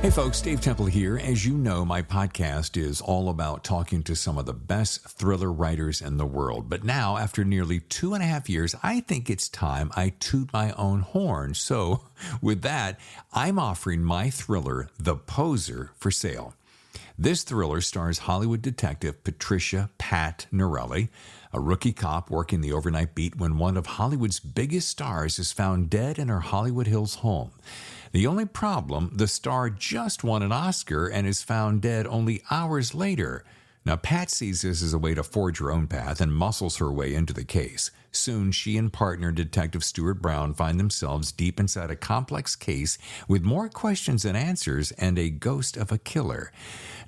Hey folks, Dave Temple here. As you know, my podcast is all about talking to some of the best thriller writers in the world. But now, after nearly 2.5 years, I think it's time I toot my own horn. So with that, I'm offering my thriller, The Poser, for sale. This thriller stars Hollywood detective Patricia Pat Norelli, a rookie cop working the overnight beat when one of Hollywood's biggest stars is found dead in her Hollywood Hills home. The only problem, the star just won an Oscar and is found dead only hours later. Now, Pat sees this as a way to forge her own path and muscles her way into the case. Soon, she and partner Detective Stuart Brown find themselves deep inside a complex case with more questions than answers and a ghost of a killer.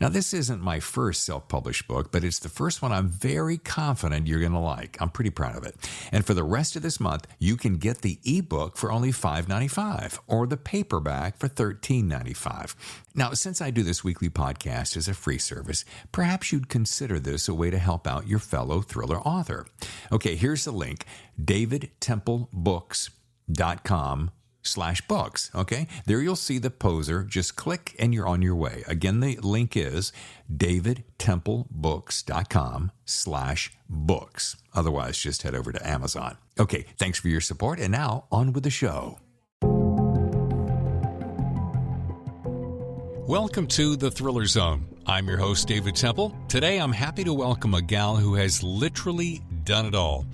Now, this isn't my first self-published book, but it's the first one I'm very confident you're going to like. I'm pretty proud of it. And for the rest of this month, you can get the ebook for only $5.95 or the paperback for $13.95. Now, since I do this weekly podcast as a free service, perhaps you'd consider this a way to help out your fellow thriller author. Okay, here's the link, davidtemplebooks.com/books. Okay, there you'll see The Poser. Just click and you're on your way. Again, the link is davidtemplebooks.com/books. Otherwise, just head over to Amazon. Okay, thanks for your support. And now on with the show. Welcome to the Thriller Zone. I'm your host, David Temple. Today, I'm happy to welcome a gal who has literally done it all.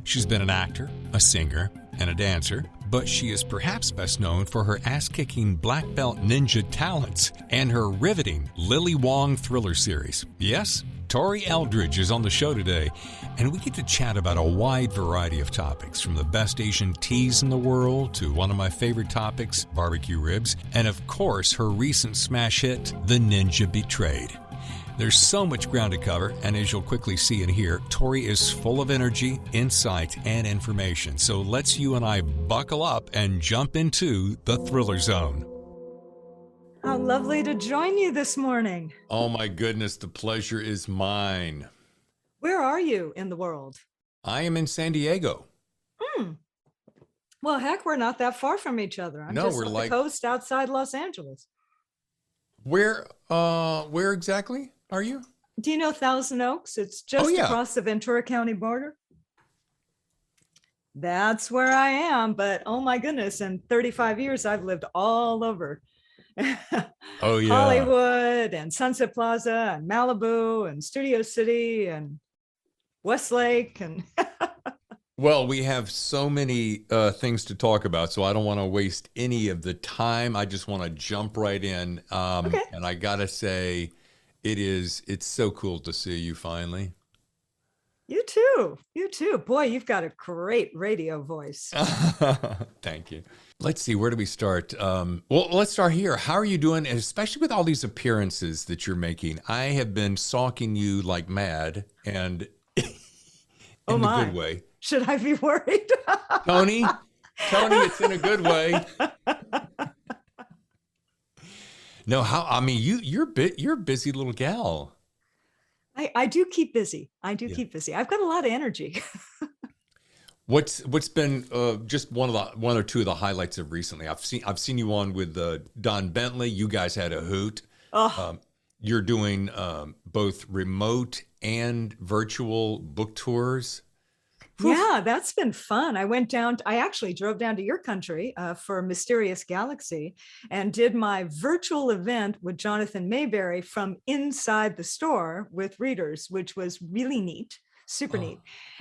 She's been an actor, a singer, and a dancer, but she is perhaps best known for her ass-kicking black belt ninja talents and her riveting Lily Wong Thriller Series. Yes, Tori Eldridge is on the show today, and we get to chat about a wide variety of topics, from the best Asian teas in the world to one of my favorite topics, barbecue ribs, and of course, her recent smash hit, The Ninja Betrayed. There's so much ground to cover, and as you'll quickly see and hear, Tori is full of energy, insight, and information. So let's you and I buckle up and jump into the Thriller Zone. How lovely to join you this morning. Oh my goodness, the pleasure is mine. Where are you in the world? I am in San Diego. Well, heck, we're not that far from each other. I'm just we're on like the coast outside Los Angeles. Where exactly are you? Do you know Thousand Oaks? It's just across the Ventura County border. That's where I am, but oh my goodness, in 35 years, I've lived all over. Hollywood and Sunset Plaza and Malibu and Studio City and Westlake and Well, we have so many things to talk about, so I don't want to waste any of the time. I just want to jump right in. Okay. And I gotta say, it's so cool to see you finally. You too. Boy, you've got a great radio voice. Thank you. Let's see, where do we start? Well, let's start here. How are you doing? And especially with all these appearances that you're making. I have been stalking you like mad, and in a good way. Should I be worried? Tony, it's in a good way. No, you're a busy little gal. I do keep busy. Keep busy. I've got a lot of energy. What's been just one or two of the highlights of recently? I've seen you on with Don Bentley. You guys had a hoot. You're doing both remote and virtual book tours. Yeah, that's been fun. I actually drove down to your country for Mysterious Galaxy and did my virtual event with Jonathan Mayberry from inside the store with readers, which was really neat, super neat.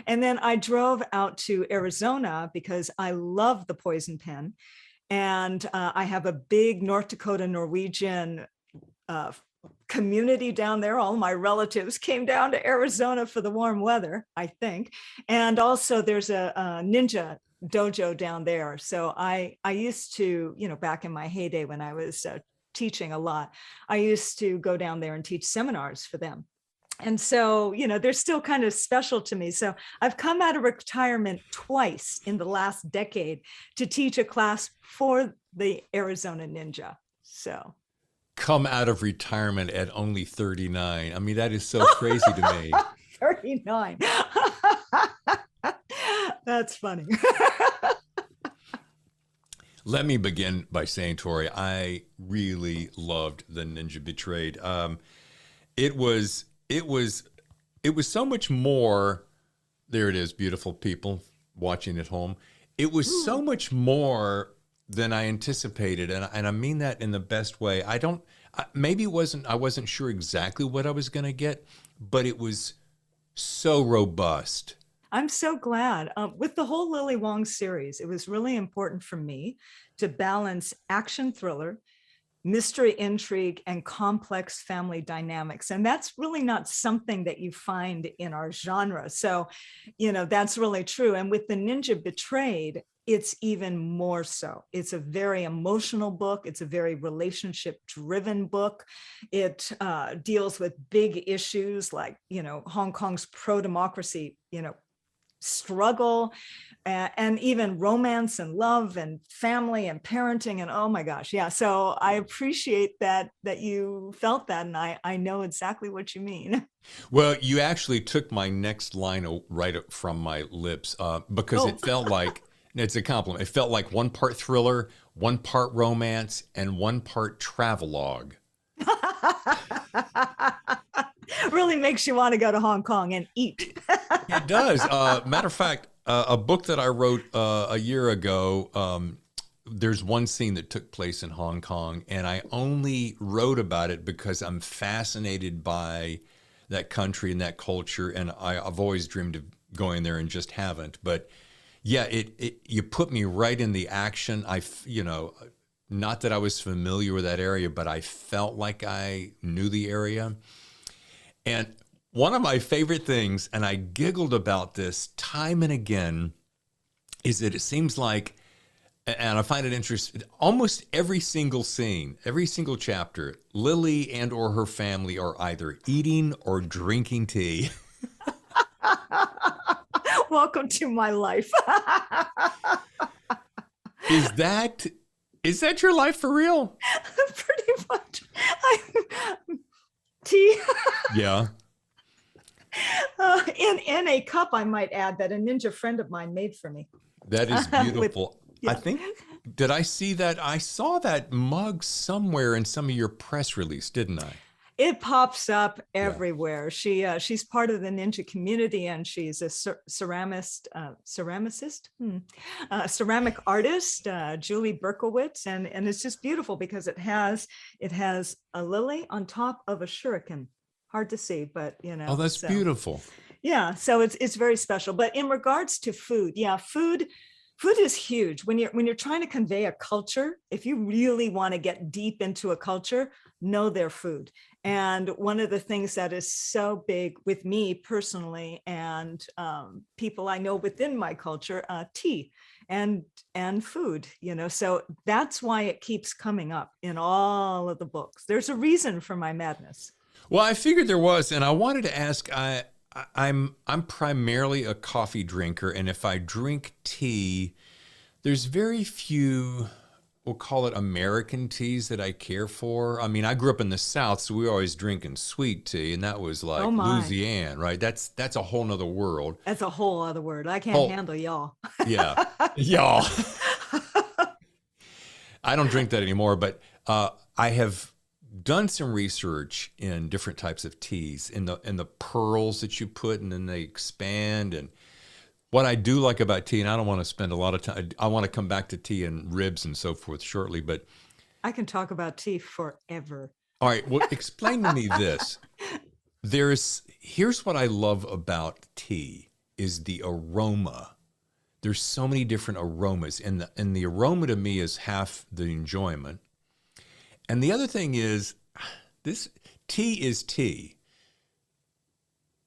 And then I drove out to Arizona because I love the Poison Pen. And I have a big North Dakota Norwegian community down there. All my relatives came down to Arizona for the warm weather, I think. And also there's a ninja dojo down there. So I used to, back in my heyday when I was teaching a lot, I used to go down there and teach seminars for them. And so, they're still kind of special to me. So I've come out of retirement twice in the last decade to teach a class for the Arizona Ninja. So come out of retirement at only 39. I mean, that is so crazy to me. 39. That's funny. Let me begin by saying, Tori, I really loved The Ninja Betrayed. It was it was it was so much more. There it is, beautiful people watching at home. It was so much more than I anticipated, and I mean that in the best way. Maybe I wasn't sure exactly what I was going to get, but it was so robust. I'm so glad. With the whole Lily Wong series, it was really important for me to balance action thriller, mystery intrigue, and complex family dynamics. And that's really not something that you find in our genre. So, that's really true. And with The Ninja Betrayed, it's even more so. It's a very emotional book. It's a very relationship driven book. It deals with big issues like, Hong Kong's pro-democracy, struggle, and even romance and love and family and parenting, and oh my gosh, yeah. So I appreciate that you felt that, and I know exactly what you mean. Well, you actually took my next line right from my lips, because it felt like, it's a compliment, it felt like one part thriller, one part romance, and one part travelogue. Really makes you want to go to Hong Kong and eat. It does. Matter of fact, a book that I wrote a year ago, there's one scene that took place in Hong Kong, and I only wrote about it because I'm fascinated by that country and that culture, and I've always dreamed of going there and just haven't. But yeah, you put me right in the action. Not that I was familiar with that area, but I felt like I knew the area. And one of my favorite things, and I giggled about this time and again, is that it seems like, and I find it interesting, almost every single scene, every single chapter, Lily and or her family are either eating or drinking tea. Welcome to my life. Is that your life for real? Pretty much. Tea. Yeah. In a cup, I might add, that a ninja friend of mine made for me. That is beautiful. Yeah. I think, did I see that? I saw that mug somewhere in some of your press release, didn't I? It pops up everywhere. She's part of the ninja community, and she's a ceramic artist, Julie Berkowitz, and it's just beautiful because it has a lily on top of a shuriken. Hard to see, but Oh, that's beautiful. Yeah, so it's very special. But in regards to food, food is huge when you're trying to convey a culture. If you really want to get deep into a culture, know their food. And one of the things that is so big with me personally, and people I know within my culture, tea and food, so that's why it keeps coming up in all of the books. There's a reason for my madness. Well, I figured there was, and I wanted to ask, I'm primarily a coffee drinker, and if I drink tea, there's very few, we'll call it American teas, that I care for. I mean, I grew up in the South, so we were always drinking sweet tea, and that was like Louisiana, right? That's a whole nother world. That's a whole other word. I can't handle y'all. Yeah, y'all. I don't drink that anymore, but I have done some research in different types of teas, in the pearls that you put, and then they expand. And what I do like about tea, and I don't want to spend a lot of time, I want to come back to tea and ribs and so forth shortly, but I can talk about tea forever. All right, well, explain to me this. Here's what I love about tea is the aroma. There's so many different aromas, and the aroma to me is half the enjoyment. And the other thing is, this tea is tea.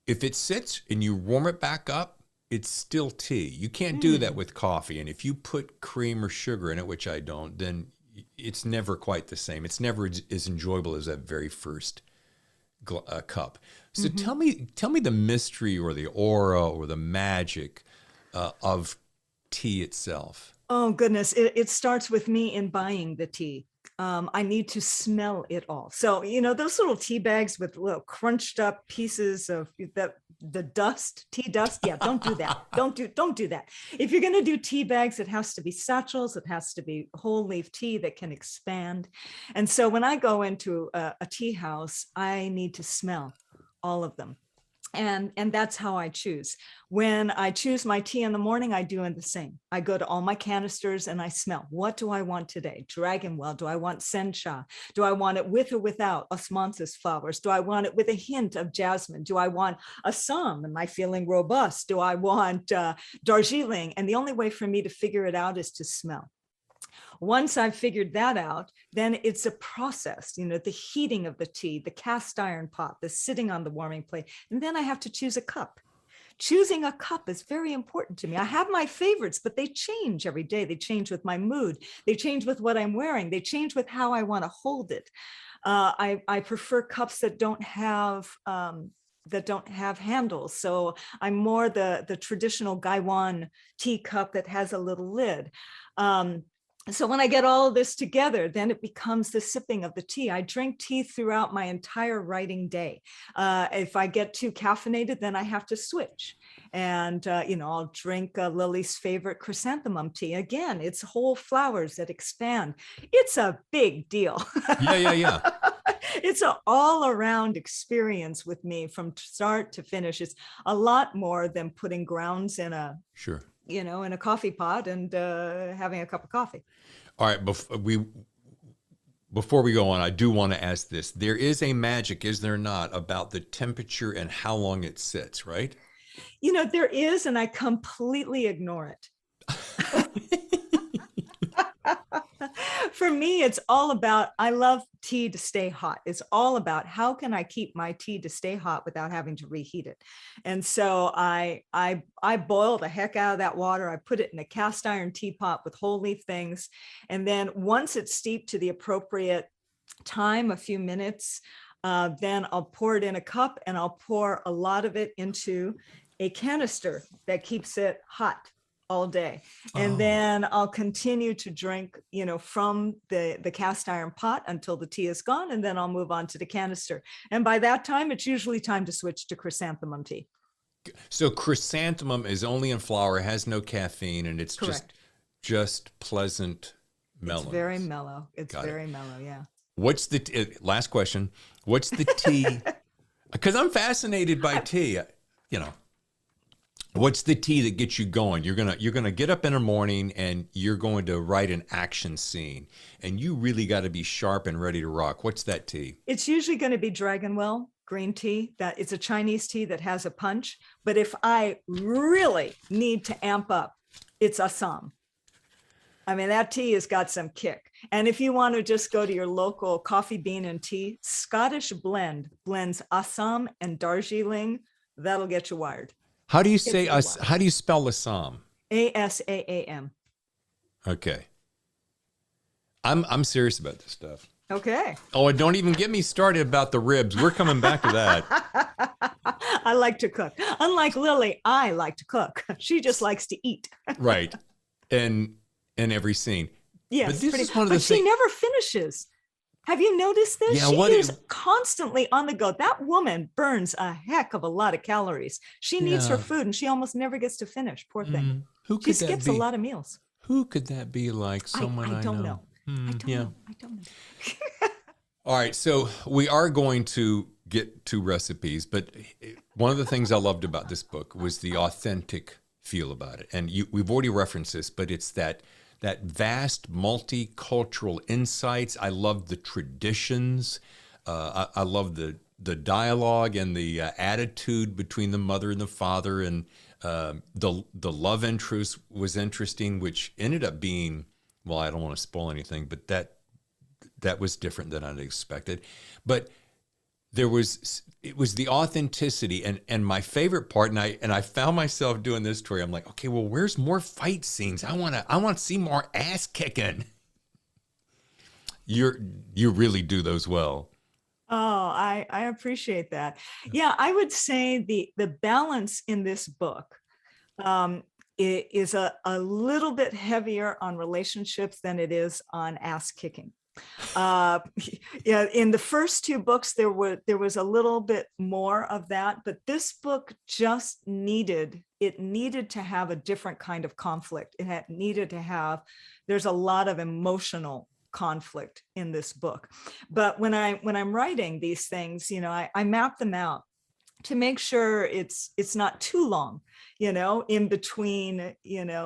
If it sits and you warm it back up, it's still tea. You can't do that with coffee. And if you put cream or sugar in it, which I don't, then it's never quite the same. It's never as enjoyable as that very first cup. So tell me the mystery or the aura or the magic of tea itself. Oh, goodness. It starts with me in buying the tea. I need to smell it all. So, those little tea bags with little crunched up pieces of that the dust, tea dust. Yeah, don't do that. Don't do that. If you're going to do tea bags, it has to be satchels. It has to be whole leaf tea that can expand. And so when I go into a tea house, I need to smell all of them. And that's how I choose. When I choose my tea in the morning, I do the same. I go to all my canisters and I smell. What do I want today? Dragonwell. Do I want sencha? Do I want it with or without osmanthus flowers? Do I want it with a hint of jasmine? Do I want Assam? Am I feeling robust? Do I want Darjeeling? And the only way for me to figure it out is to smell. Once I've figured that out, then it's a process, the heating of the tea, the cast iron pot, the sitting on the warming plate. And then I have to choose a cup. Choosing a cup is very important to me. I have my favorites, but they change every day. They change with my mood. They change with what I'm wearing. They change with how I want to hold it. I prefer cups that don't have handles. So I'm more the traditional Gaiwan tea cup that has a little lid. So when I get all of this together, then it becomes the sipping of the tea. I drink tea throughout my entire writing day. If I get too caffeinated, then I have to switch. And, I'll drink Lily's favorite chrysanthemum tea. Again, it's whole flowers that expand. It's a big deal. Yeah. It's an all-around experience with me from start to finish. It's a lot more than putting grounds in a in a coffee pot and having a cup of coffee. All right, before we go on, I do want to ask this. There is a magic, is there not, about the temperature and how long it sits, right? There is, and I completely ignore it. For me, it's all about, I love tea to stay hot. It's all about how can I keep my tea to stay hot without having to reheat it. And so I boil the heck out of that water. I put it in a cast iron teapot with whole leaf things. And then once it's steeped to the appropriate time, a few minutes, then I'll pour it in a cup and I'll pour a lot of it into a canister that keeps it hot all day. And then I'll continue to drink, from the cast iron pot until the tea is gone. And then I'll move on to the canister. And by that time, it's usually time to switch to chrysanthemum tea. So chrysanthemum is only in flower, has no caffeine, and it's just pleasant mellow. It's very mellow. It's very mellow. Yeah. What's the last question? What's the tea? Because I'm fascinated by tea, What's the tea that gets you going? You're gonna get up in the morning and you're going to write an action scene, and you really got to be sharp and ready to rock. What's that tea? It's usually going to be Dragonwell green tea. That it's a Chinese tea that has a punch. But if I really need to amp up, it's Assam. I mean, that tea has got some kick. And if you want to just go to your local coffee bean and tea, Scottish blends Assam and Darjeeling. That'll get you wired. How do you say how do you spell Assam? Asam. Okay. I'm serious about this stuff. Okay. Oh, and don't even get me started about the ribs. We're coming back to that. I like to cook. Unlike Lily, I like to cook. She just likes to eat. Right. And in every scene. Yes. But this is one of the things. She never finishes. Have you noticed this? Yeah, she is constantly on the go. That woman burns a heck of a lot of calories. She needs her food and she almost never gets to finish. Poor thing. She skips a lot of meals. Who could that be like? Someone I don't know. I don't know. All right. So we are going to get to recipes, but one of the things I loved about this book was the authentic feel about it. And we've already referenced this, but it's that vast multicultural insights. I love the traditions. I love the dialogue and the attitude between the mother and the father, and the love interest was interesting, which ended up being, well, I don't want to spoil anything, but that was different than I'd expected. But it was the authenticity, and my favorite part, and I found myself doing this, Tori. I'm like, okay, well, where's more fight scenes? I want to see more ass kicking. You really do those well. Oh, I appreciate that. Yeah, I would say the balance in this book is a little bit heavier on relationships than it is on ass kicking. Yeah, in the first two books, there was a little bit more of that, but this book just needed to have a different kind of conflict. Needed to have, there's a lot of emotional conflict in this book. But when I'm writing these things, I map them out to make sure it's not too long, in between,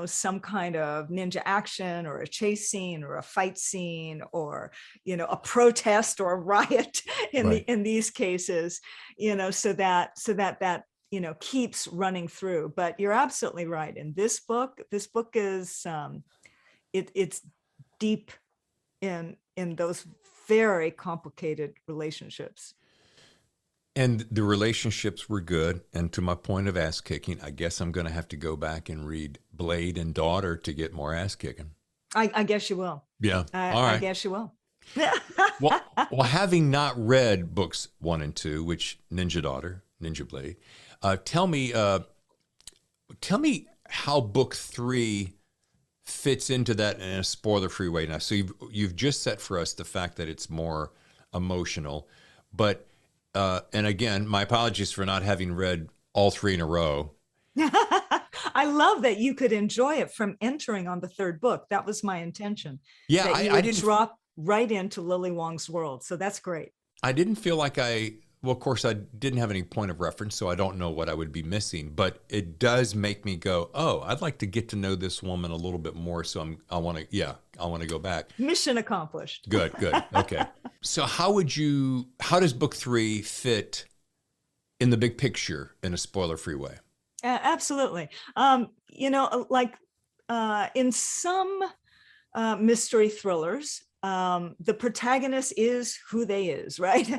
some kind of ninja action or a chase scene or a fight scene or, a protest or a riot in these cases, so that keeps running through. But you're absolutely right. In this book is it's deep in those very complicated relationships. And the relationships were good. And to my point of ass kicking, I guess I'm going to have to go back and read Blade and Daughter to get more ass kicking. I guess you will. Yeah. All right. I guess you will. well, having not read books 1 and 2, which Ninja Daughter, Ninja Blade, tell me how book 3 fits into that in a spoiler-free way. Now, so you've just set for us the fact that it's more emotional, but and again, my apologies for not having read all 3 in a row. I love that you could enjoy it from entering on the 3rd book. That was my intention. Yeah, that I didn't drop right into Lily Wong's world. So that's great. I didn't feel like well, of course, I didn't have any point of reference, so I don't know what I would be missing. But it does make me go, oh, I'd like to get to know this woman a little bit more. So I want to go back. Mission accomplished. Good. Okay. So how does book 3 fit in the big picture in a spoiler-free way? Absolutely. In some mystery thrillers, the protagonist is who they is, right?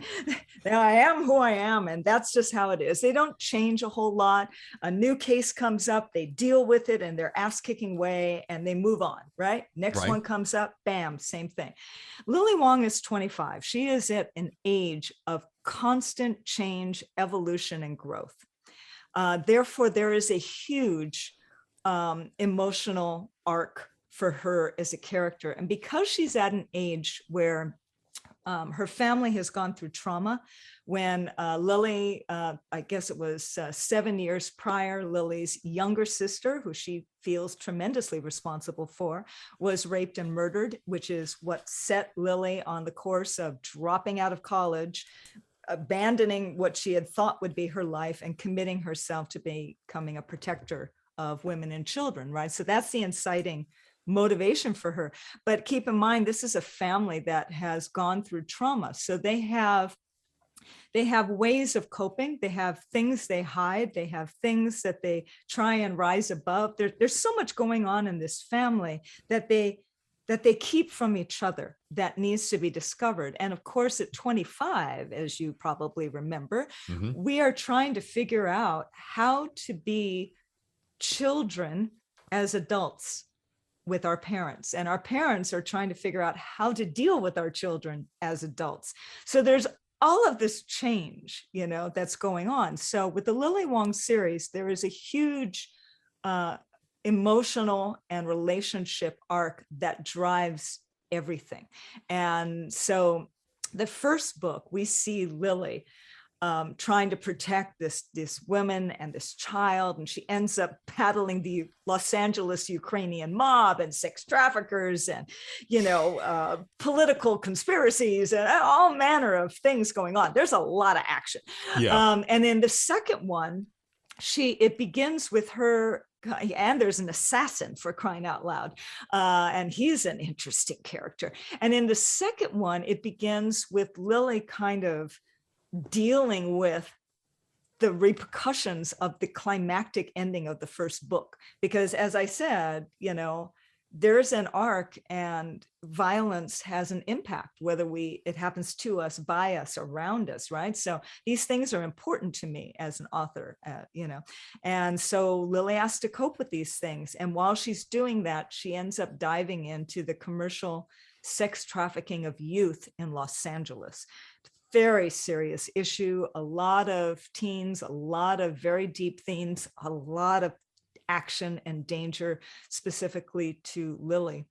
Now I am who I am, and that's just how it is. They don't change a whole lot. A new case comes up, they deal with it in their ass-kicking way, and they move on, right? Next one comes up, bam, same thing. Lily Wong is 25. She is at an age of constant change, evolution, and growth. Therefore, there is a huge emotional arc for her as a character. And because she's at an age where her family has gone through trauma, when Lily, I guess it was 7 years prior, Lily's younger sister, who she feels tremendously responsible for, was raped and murdered, which is what set Lily on the course of dropping out of college, abandoning what she had thought would be her life, and committing herself to becoming a protector of women and children, right? So that's the inciting motivation for her. But keep in mind, this is a family that has gone through trauma. So they have ways of coping. They have things they hide. They have things that they try and rise above. There's so much going on in this family that they keep from each other that needs to be discovered. And of course, at 25, as you probably remember, we are trying to figure out how to be children as adults with our parents. And our parents are trying to figure out how to deal with our children as adults. So there's all of this change, that's going on. So with the Lily Wong series, there is a huge emotional and relationship arc that drives everything. And so the first book, we see Lily trying to protect this woman and this child, and she ends up battling the Los Angeles Ukrainian mob and sex traffickers and political conspiracies and all manner of things going on. There's a lot of action. And in the second one, it begins with her, and there's an assassin, for crying out loud, and he's an interesting character. And in the second one, it begins with Lily kind of dealing with the repercussions of the climactic ending of the first book, because as I said, there's an arc, and violence has an impact, whether it happens to us, by us, around us, right? So these things are important to me as an author, and so Lily has to cope with these things. And while she's doing that, she ends up diving into the commercial sex trafficking of youth in Los Angeles. Very serious issue, a lot of teens, a lot of very deep themes, a lot of action and danger specifically to Lily.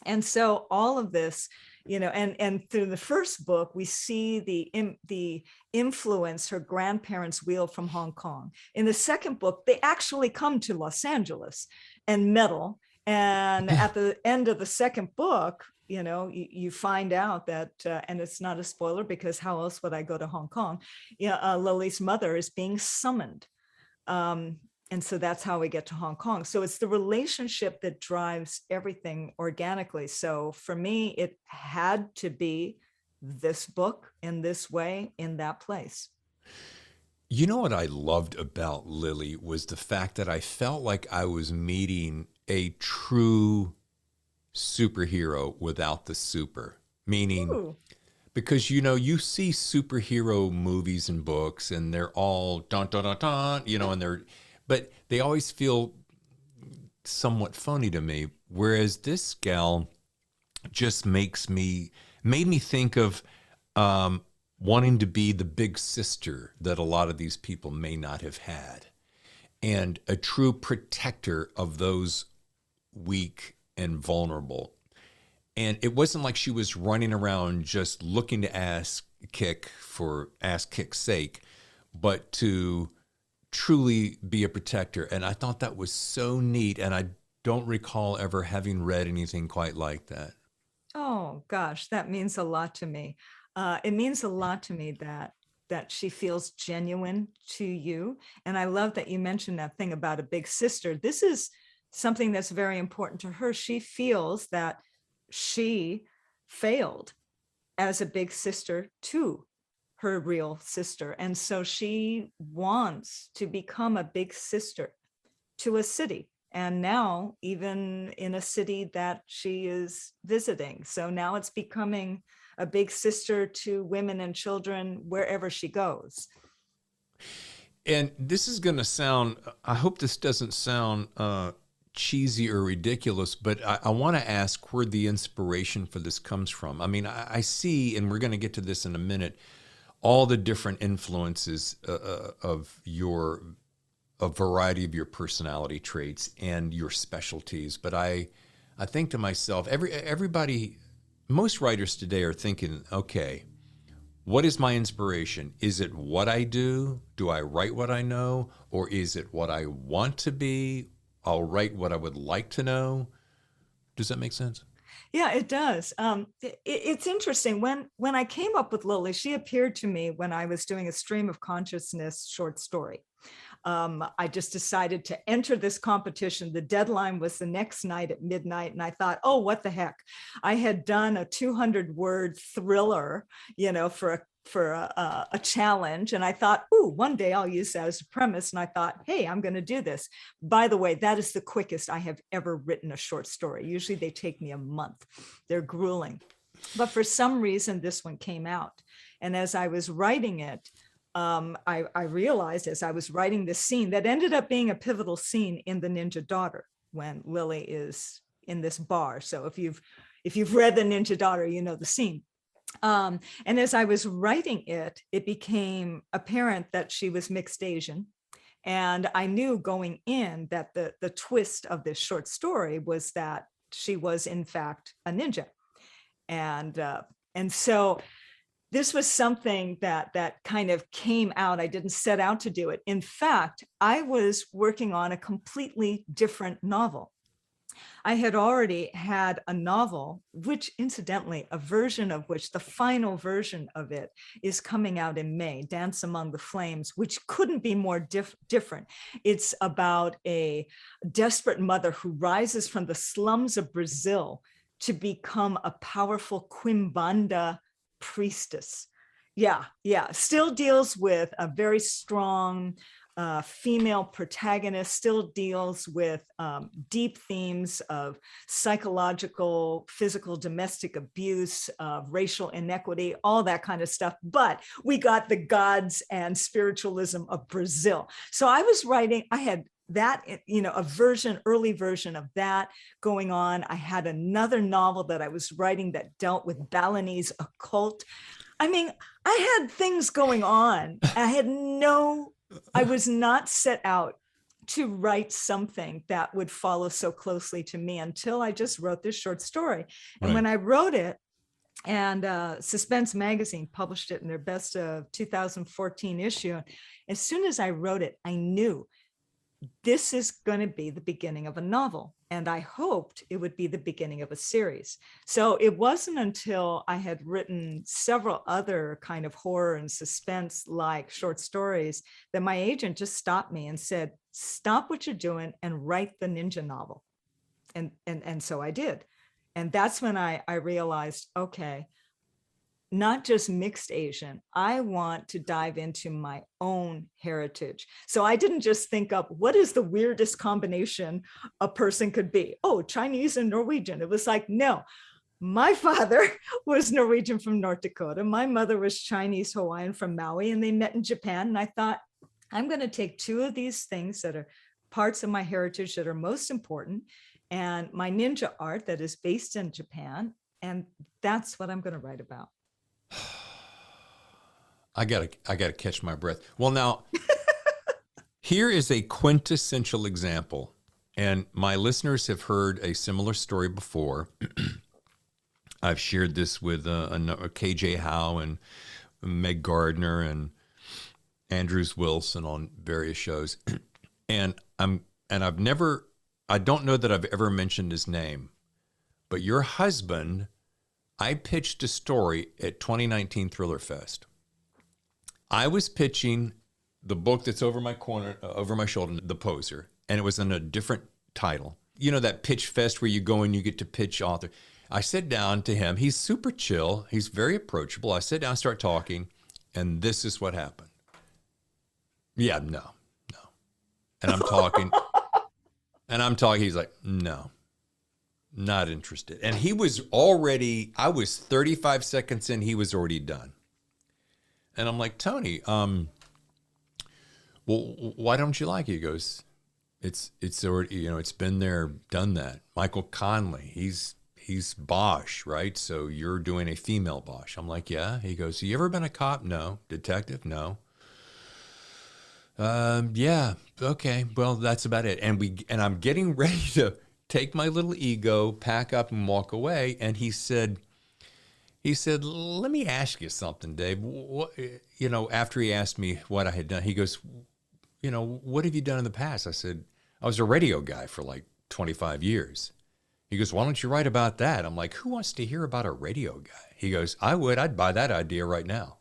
And so all of this and through the first book, we see the influence her grandparents wield from Hong Kong. In the second book, they actually come to Los Angeles and meddle. And at the end of the second book, you find out that, and it's not a spoiler because how else would I go to Hong Kong? Lily's mother is being summoned. And so that's how we get to Hong Kong. So it's the relationship that drives everything organically. So for me, it had to be this book in this way, in that place. You know what I loved about Lily was the fact that I felt like I was meeting a true superhero without the super, meaning Ooh. because you see superhero movies and books and they're all dun dun dun dun, but they always feel somewhat phony to me, whereas this gal just made me think of wanting to be the big sister that a lot of these people may not have had, and a true protector of those weak and vulnerable. And it wasn't like she was running around just looking to ass kick for ass kick's sake, but to truly be a protector. And I thought that was so neat. And I don't recall ever having read anything quite like that. Oh gosh, that means a lot to me. It means a lot to me that she feels genuine to you. And I love that you mentioned that thing about a big sister. This is something that's very important to her. She feels that she failed as a big sister to her real sister. And so she wants to become a big sister to a city. And now even in a city that she is visiting. So now it's becoming a big sister to women and children wherever she goes. And this is going to sound, I hope this doesn't sound cheesy or ridiculous, but I want to ask where the inspiration for this comes from. I mean, I see, and we're going to get to this in a minute, all the different influences of a variety of your personality traits and your specialties. But I think to myself, everybody, most writers today are thinking, okay, what is my inspiration? Is it what I do? Do I write what I know? Or is it what I want to be? I'll write what I would like to know. Does that make sense? Yeah, it does. It's interesting. When I came up with Lily, she appeared to me when I was doing a stream of consciousness short story. I just decided to enter this competition. The deadline was the next night at midnight. And I thought, oh, what the heck? I had done a 200-word thriller, for a challenge. And I thought, ooh, one day I'll use that as a premise. And I thought, hey, I'm going to do this. By the way, that is the quickest I have ever written a short story. Usually they take me a month. They're grueling. But for some reason, this one came out. And as I was writing it, I realized as I was writing this scene that ended up being a pivotal scene in The Ninja Daughter when Lily is in this bar. So if you've read The Ninja Daughter, you know the scene. And as I was writing it, it became apparent that she was mixed Asian. And I knew going in that the twist of this short story was that she was in fact a ninja. And so this was something that kind of came out. I didn't set out to do it. In fact, I was working on a completely different novel. I had already had a novel, which incidentally, a version of which, the final version of it, is coming out in May, Dance Among the Flames, which couldn't be more different. It's about a desperate mother who rises from the slums of Brazil to become a powerful Quimbanda priestess. Yeah. Still deals with a very strong female protagonist, still deals with deep themes of psychological, physical, domestic abuse, racial inequity, all that kind of stuff. But we got the gods and spiritualism of Brazil. So I was writing, I had that, early version of that going on. I had another novel that I was writing that dealt with Balinese occult. I mean, I had things going on. I was not set out to write something that would follow so closely to me until I just wrote this short story. And when I wrote it, And Suspense Magazine published it in their best of 2014 issue. As soon as I wrote it, I knew this is going to be the beginning of a novel. And I hoped it would be the beginning of a series. So it wasn't until I had written several other kind of horror and suspense like short stories that my agent just stopped me and said, stop what you're doing and write the ninja novel. And so I did. And that's when I realized, okay, not just mixed Asian. I want to dive into my own heritage. So I didn't just think up what is the weirdest combination a person could be. Oh, Chinese and Norwegian. It was like, no, my father was Norwegian from North Dakota. My mother was Chinese Hawaiian from Maui, and they met in Japan. And I thought, I'm going to take two of these things that are parts of my heritage that are most important, and my ninja art that is based in Japan. And that's what I'm going to write about. I gotta catch my breath. Well, now, here is a quintessential example, and my listeners have heard a similar story before. I've shared this with KJ Howe and Meg Gardner and Andrews Wilson on various shows, and I don't know that I've ever mentioned his name, but your husband, I pitched a story at 2019 Thriller Fest. I was pitching the book that's over my shoulder, The Poser, and it was in a different title. You know, that pitch fest where you go and you get to pitch author. I sit down to him. He's super chill. He's very approachable. I sit down, start talking, and this is what happened. Yeah, no. And I'm talking, He's like, no, not interested. And I was 35 seconds in, he was already done. And I'm like, Tony, well, why don't you like it? He goes, it's already, it's been there, done that. Michael Conley, he's Bosch, right? So you're doing a female Bosch. I'm like, yeah. He goes, you ever been a cop? No. Detective? No. Yeah. Okay. Well, that's about it. And I'm getting ready to take my little ego, pack up and walk away. And he said, let me ask you something, Dave. What, after he asked me what I had done, he goes, what have you done in the past? I said, I was a radio guy for like 25 years. He goes, why don't you write about that? I'm like, who wants to hear about a radio guy? He goes, I'd buy that idea right now.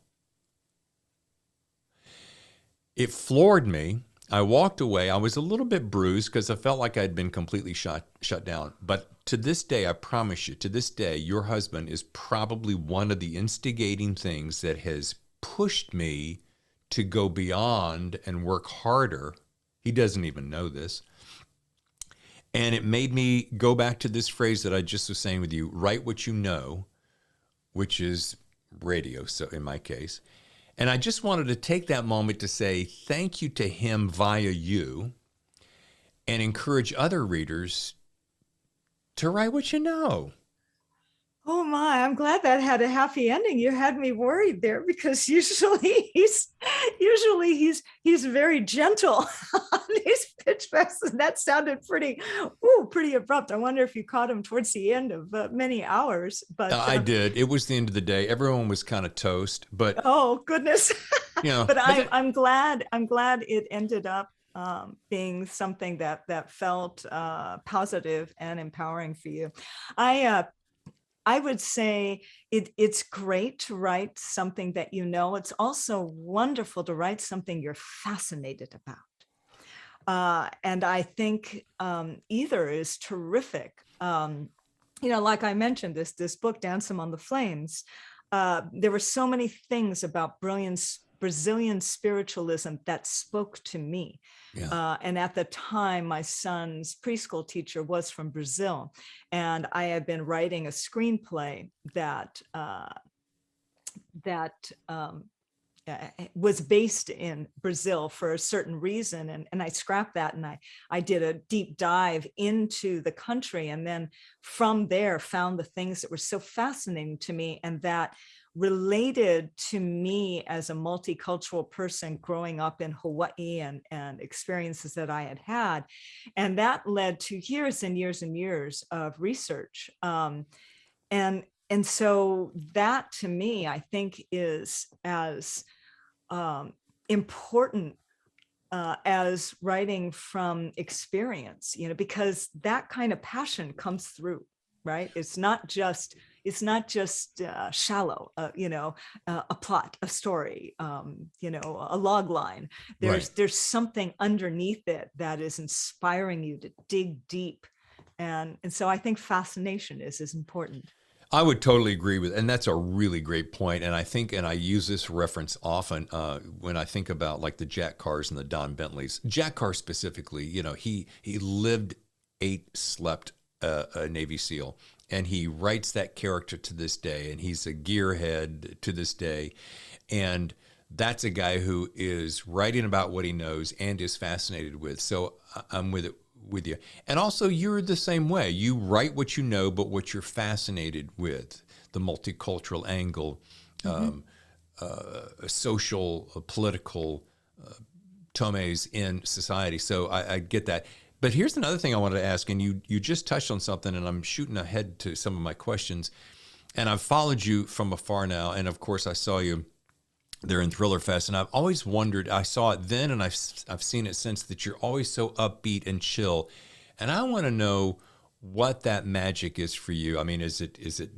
It floored me. I walked away. I was a little bit bruised because I felt like I'd been completely shut down. But to this day, I promise you, to this day, your husband is probably one of the instigating things that has pushed me to go beyond and work harder. He doesn't even know this. And it made me go back to this phrase that I just was saying with you, write what you know, which is radio, so in my case. And I just wanted to take that moment to say thank you to him via you and encourage other readers to write what you know. Oh my, I'm glad that had a happy ending. You had me worried there because usually he's very gentle on his pitch fests, and that sounded pretty abrupt. I wonder if you caught him towards the end of many hours. But I did. It was the end of the day. Everyone was kind of toast, but oh goodness. But I'm glad it ended up being something that felt positive and empowering for you. I would say it's great to write something that you know. It's also wonderful to write something you're fascinated about. And I think either is terrific. Like I mentioned, this book, Dance Among the Flames, there were so many things about Brazilian spiritualism that spoke to me. Yeah. And at the time, my son's preschool teacher was from Brazil, and I had been writing a screenplay that was based in Brazil for a certain reason. And I scrapped that, and I did a deep dive into the country, and then from there found the things that were so fascinating to me and that related to me as a multicultural person growing up in Hawaii and experiences that I had had. And that led to years and years and years of research. And and so that to me, I think is as important as writing from experience, because that kind of passion comes through, right? It's not just shallow, a plot, a story, a log line. Right. There's something underneath it that is inspiring you to dig deep, and so I think fascination is important. I would totally agree with, and that's a really great point. And I think, and I use this reference often when I think about like the Jack Carrs and the Don Bentleys. Jack Carr specifically, he lived, ate, slept a Navy SEAL, and he writes that character to this day, and he's a gearhead to this day, and that's a guy who is writing about what he knows and is fascinated with. So I'm with you. And also you're the same way. You write what you know, but what you're fascinated with, the multicultural angle, social, political tomes in society. So I get that. But here's another thing I wanted to ask, and you just touched on something, and I'm shooting ahead to some of my questions. And I've followed you from afar now, and of course I saw you there in Thriller Fest, and I've always wondered, I saw it then and I've seen it since, that you're always so upbeat and chill. And I want to know what that magic is for you. I mean, is it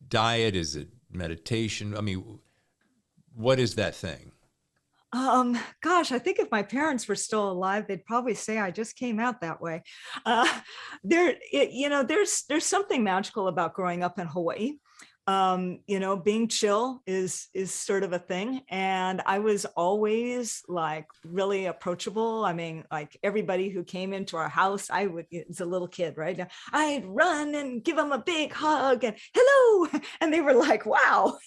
diet? Is it meditation? I mean, what is that thing? Gosh, I think if my parents were still alive, they'd probably say I just came out that way. Uh, there's something magical about growing up in Hawaii. Being chill is sort of a thing. And I was always like really approachable. I mean, like everybody who came into our house, as a little kid, right? I'd run and give them a big hug and hello. And they were like, wow.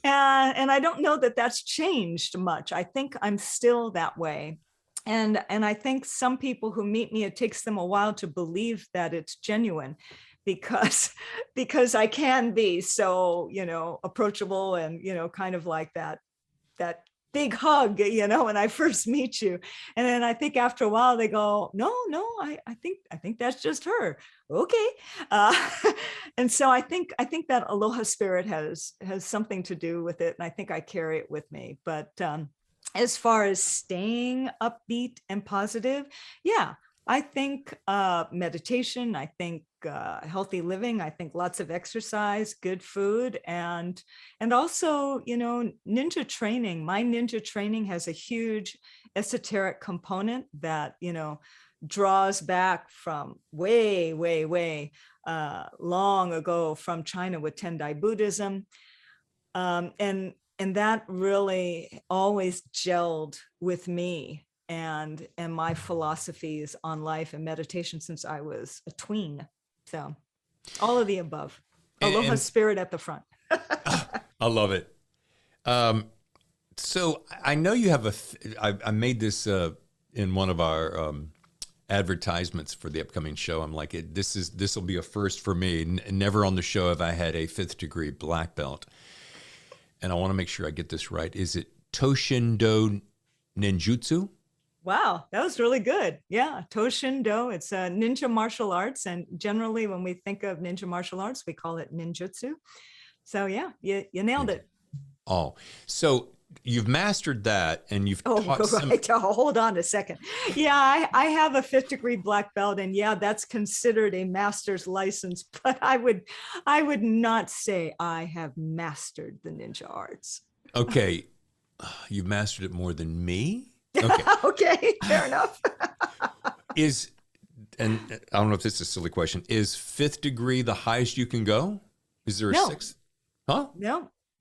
And I don't know that that's changed much. I think I'm still that way. And I think some people who meet me, it takes them a while to believe that it's genuine, because I can be so, approachable and, kind of like that big hug, when I first meet you. And then I think after a while they go, no, I think that's just her. Okay. And so I think that aloha spirit has something to do with it. And I think I carry it with me. But as far as staying upbeat and positive, yeah, I think meditation, I think healthy living, I think lots of exercise, good food, and also, ninja training. My ninja training has a huge esoteric component that, draws back from way, way, way long ago from China with Tendai Buddhism. And that really always gelled with me and my philosophies on life and meditation since I was a tween. So all of the above. Aloha spirit at the front. I love it. So I know you have I made this in one of our advertisements for the upcoming show. I'm like, this will be a first for me. Never on the show have I had a 5th degree black belt. And I want to make sure I get this right. Is it Toshindo Ninjutsu? Wow, that was really good. Yeah, Toshindo. It's a ninja martial arts. And generally when we think of ninja martial arts, we call it ninjutsu. So yeah, you nailed it. Oh, so you've mastered that, and you've taught some... Right. Hold on a second. Yeah, I have a 5th degree black belt, and yeah, that's considered a master's license, but I would not say I have mastered the ninja arts. Okay. You've mastered it more than me? Okay. Okay, fair enough. And I don't know if this is a silly question, is 5th degree the highest you can go? Is there a 6th? Huh?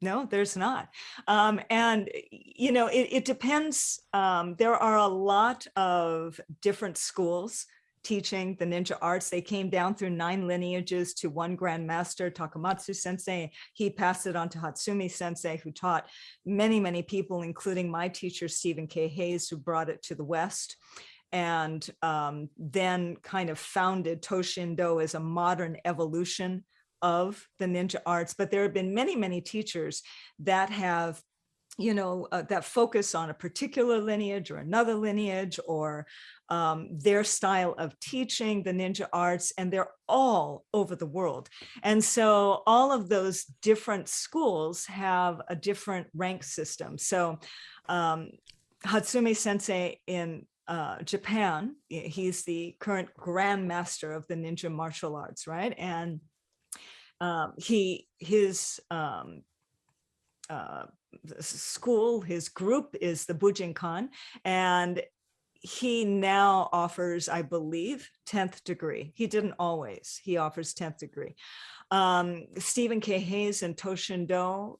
No, there's not. And, it depends. There are a lot of different schools teaching the ninja arts. They came down through 9 lineages to one grandmaster, Takamatsu sensei. He passed it on to Hatsumi sensei, who taught many, many people, including my teacher, Stephen K. Hayes, who brought it to the West. And then kind of founded Toshindo as a modern evolution of the ninja arts. But there have been many, many teachers that have that focus on a particular lineage or another lineage, or their style of teaching the ninja arts, and they're all over the world. And so all of those different schools have a different rank system. So Hatsumi Sensei in Japan, he's the current grandmaster of the ninja martial arts, right? And his school, his group is the Bujinkan, and he now offers, I believe, 10th degree. He didn't always. He offers 10th degree. Stephen K. Hayes and Toshindo,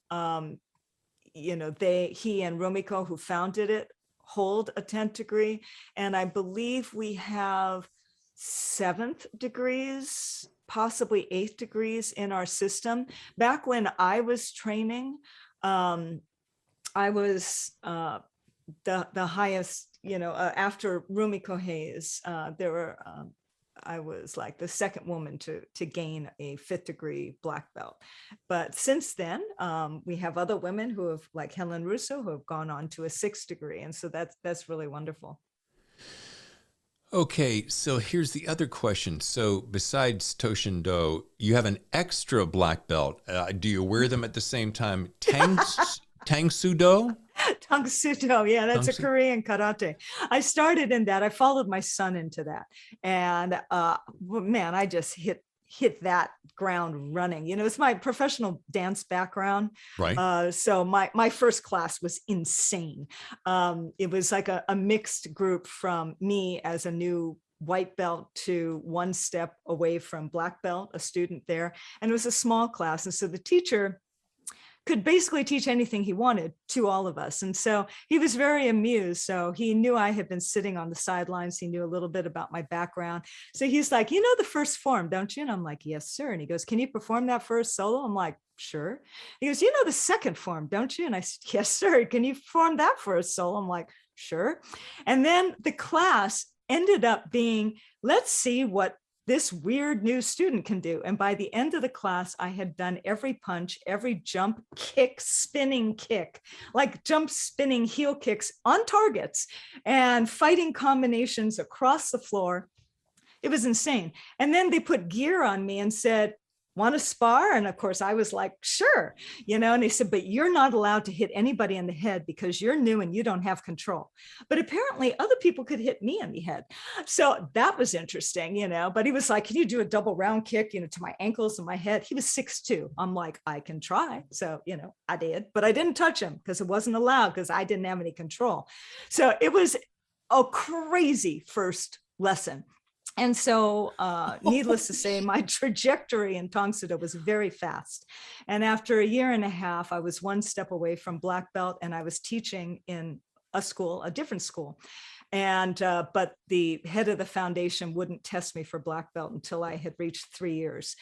he and Rumiko, who founded it, hold a 10th degree. And I believe we have 7th degrees, possibly 8th degrees in our system. Back when I was training, I was the highest, after Rumiko Hayes, I was like the second woman to gain a 5th degree black belt. But since then, we have other women who have, like Helen Russo, who have gone on to a 6th degree. And so that's really wonderful. Okay, so here's the other question. So besides Toshindo, you have an extra black belt. Do you wear them at the same time? Tangsudo? Tangsudo, yeah, that's a Korean karate. I started in that. I followed my son into that. And man, I just hit that ground running. It's my professional dance background. Right. So my first class was insane. It was like a mixed group from me as a new white belt to one step away from black belt, a student there. And it was a small class. And so the teacher could basically teach anything he wanted to all of us. And so he was very amused. So he knew I had been sitting on the sidelines. He knew a little bit about my background. So he's like, you know the first form, don't you? And I'm like, yes, sir. And he goes, can you perform that first solo? I'm like, sure. He goes, you know the second form, don't you? And I said, yes, sir. Can you perform that first solo? I'm like, sure. And then the class ended up being, let's see what this weird new student can do. And by the end of the class, I had done every punch, every jump, kick, spinning kick, like jump, spinning heel kicks on targets and fighting combinations across the floor. It was insane. And then they put gear on me and said, want to spar? And of course I was like, sure, and they said, but you're not allowed to hit anybody in the head because you're new and you don't have control. But apparently other people could hit me in the head. So that was interesting, but he was like, can you do a double round kick, to my ankles and my head? He was 6'2". I'm like, I can try. So, I did, but I didn't touch him because it wasn't allowed because I didn't have any control. So it was a crazy first lesson. And so needless to say, my trajectory in Tangsudo was very fast. And after a year and a half, I was one step away from black belt, and I was teaching in a different school. And but the head of the foundation wouldn't test me for black belt until I had reached 3 years.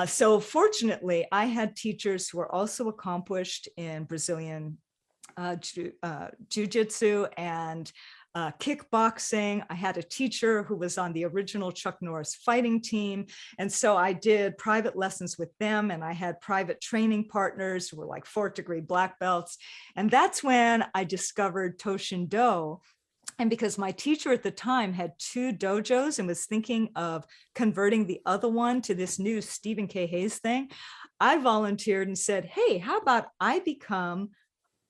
So fortunately, I had teachers who were also accomplished in Brazilian jiu-jitsu and kickboxing. I had a teacher who was on the original Chuck Norris fighting team. And so I did private lessons with them, and I had private training partners who were like 4th degree black belts. And that's when I discovered Toshindo. And because my teacher at the time had 2 dojos and was thinking of converting the other one to this new Stephen K. Hayes thing, I volunteered and said, hey, how about I become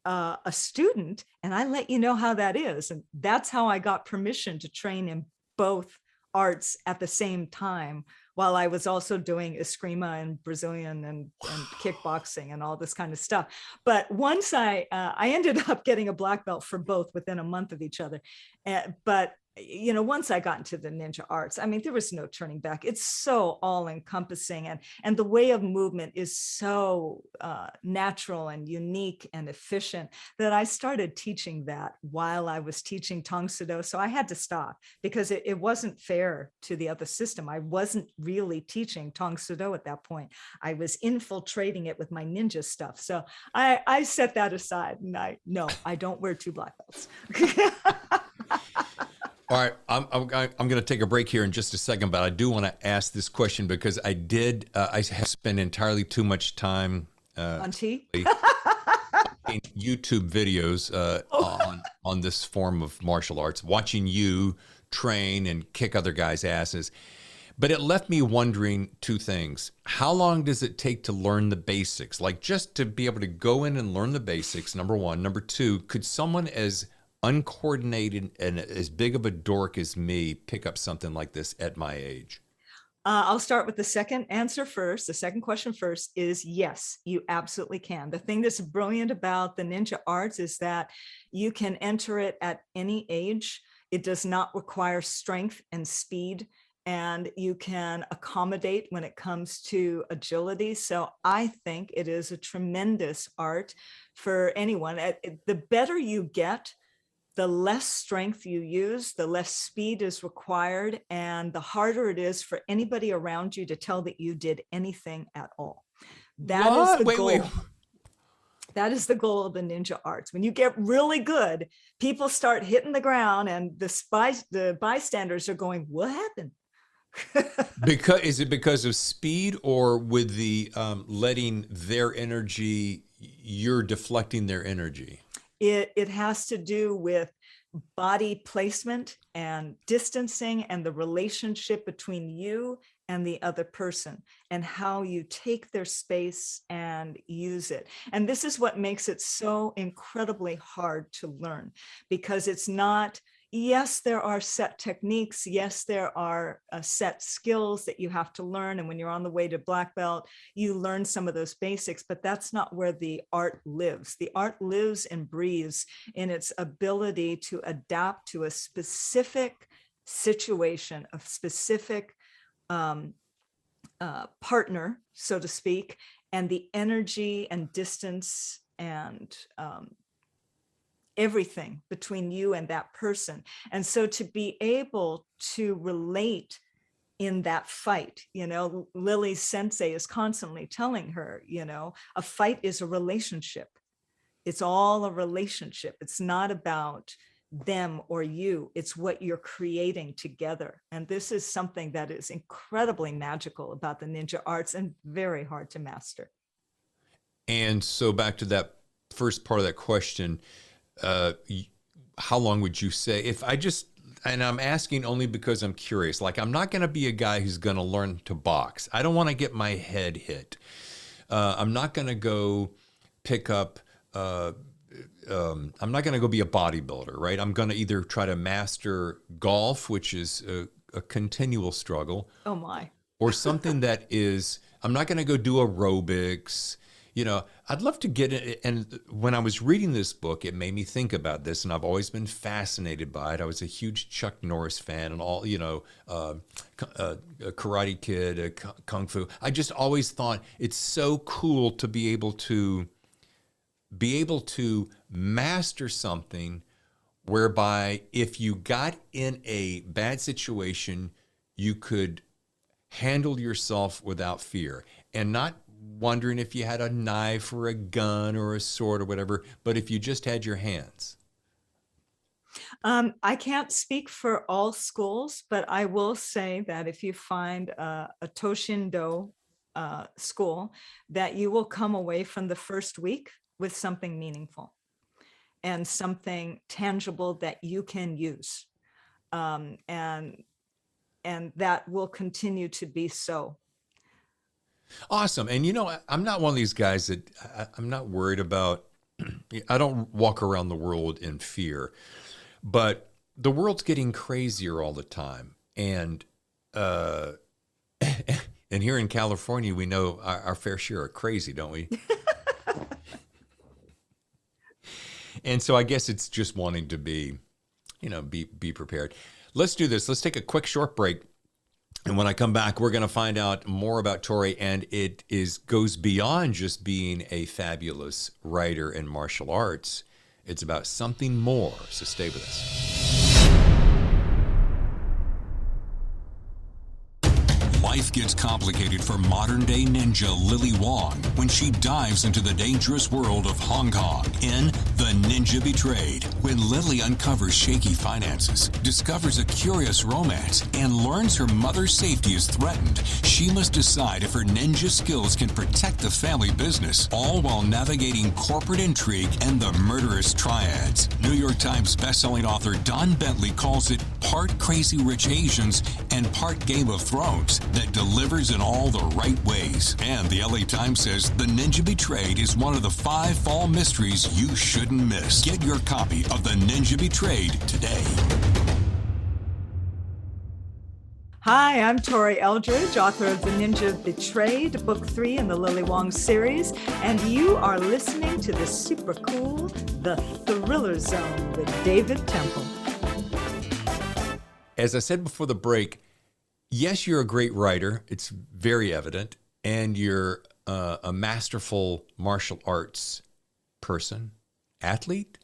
a student and I let you know how that is. And that's how I got permission to train in both arts at the same time, while I was also doing Eskrima and Brazilian and kickboxing and all this kind of stuff. But once I ended up getting a black belt for both within a month of each other. But once I got into the ninja arts, I mean, there was no turning back. It's so all encompassing, and the way of movement is so natural and unique and efficient that I started teaching that while I was teaching Tangsudo. So I had to stop because it wasn't fair to the other system. I wasn't really teaching Tangsudo at that point. I was infiltrating it with my ninja stuff. So I set that aside, and I don't wear 2 black belts. All right, I'm going to take a break here in just a second, but I do want to ask this question because I have spent entirely too much time on tea. YouTube videos on this form of martial arts, watching you train and kick other guys' asses. But it left me wondering two things. How long does it take to learn the basics? Like just to be able to go in and learn the basics, number one. Number two, could someone as uncoordinated and as big of a dork as me pick up something like this at my age? I'll start with the second answer first. The second question first is yes, you absolutely can. The thing that's brilliant about the ninja arts is that you can enter it at any age. It does not require strength and speed, and you can accommodate when it comes to agility. So I think it is a tremendous art for anyone. The better you get, the less strength you use, the less speed is required, and the harder it is for anybody around you to tell that you did anything at all. That is the goal. That is the goal of the ninja arts. When you get really good, people start hitting the ground, and the bystanders are going, "What happened?" Is it because of speed, or with the letting their energy, you're deflecting their energy? It has to do with body placement and distancing and the relationship between you and the other person and how you take their space and use it. And this is what makes it so incredibly hard to learn, because it's not, yes, there are set techniques. Yes, there are set skills that you have to learn. And when you're on the way to black belt, you learn some of those basics, but that's not where the art lives. The art lives and breathes in its ability to adapt to a specific situation, a specific partner, so to speak, and the energy and distance and everything between you and that person. And so to be able to relate in that fight, Lily's sensei is constantly telling her, a fight is a relationship. It's all a relationship. It's not about them or you. It's what you're creating together. And this is something that is incredibly magical about the ninja arts and very hard to master. And so back to that first part of that question, how long would you say, and I'm asking only because I'm curious, like I'm not going to be a guy who's going to learn to box. I don't want to get my head hit. I'm not going to go pick up, I'm not going to go be a bodybuilder, right? I'm going to either try to master golf, which is a continual struggle. Oh my. Or something that is, I'm not going to go do aerobics. I'd love to get it. And when I was reading this book, it made me think about this, and I've always been fascinated by it. I was a huge Chuck Norris fan and all, Karate Kid, Kung Fu. I just always thought it's so cool to be able to master something whereby if you got in a bad situation, you could handle yourself without fear, and not wondering if you had a knife or a gun or a sword or whatever, but if you just had your hands. I can't speak for all schools, but I will say that if you find a Toshindo school, that you will come away from the first week with something meaningful and something tangible that you can use. And that will continue to be so. Awesome. And I'm not one of these guys that I'm not worried about. I don't walk around the world in fear, but the world's getting crazier all the time. And and here in California, we know our fair share of crazy, don't we? And so I guess it's just wanting to be prepared. Let's do this. Let's take a quick short break. And when I come back, we're going to find out more about Tori, and it goes beyond just being a fabulous writer in martial arts. It's about something more, so stay with us. life gets complicated for modern-day ninja Lily Wong when she dives into the dangerous world of Hong Kong in The Ninja Betrayed. When Lily uncovers shaky finances, discovers a curious romance, and learns her mother's safety is threatened, she must decide if her ninja skills can protect the family business, all while navigating corporate intrigue and the murderous triads. New York Times bestselling author Don Bentley calls it part Crazy Rich Asians and part Game of Thrones that delivers in all the right ways. And the LA Times says The Ninja Betrayed is one of the 5 fall mysteries you shouldn't miss. Get your copy of The Ninja Betrayed today. Hi, I'm Tori Eldridge, author of The Ninja Betrayed, Book 3 in the Lily Wong series, and you are listening to the super cool The Thriller Zone with David Temple. As I said before the break, yes, you're a great writer. It's very evident. And you're a masterful martial arts person, athlete?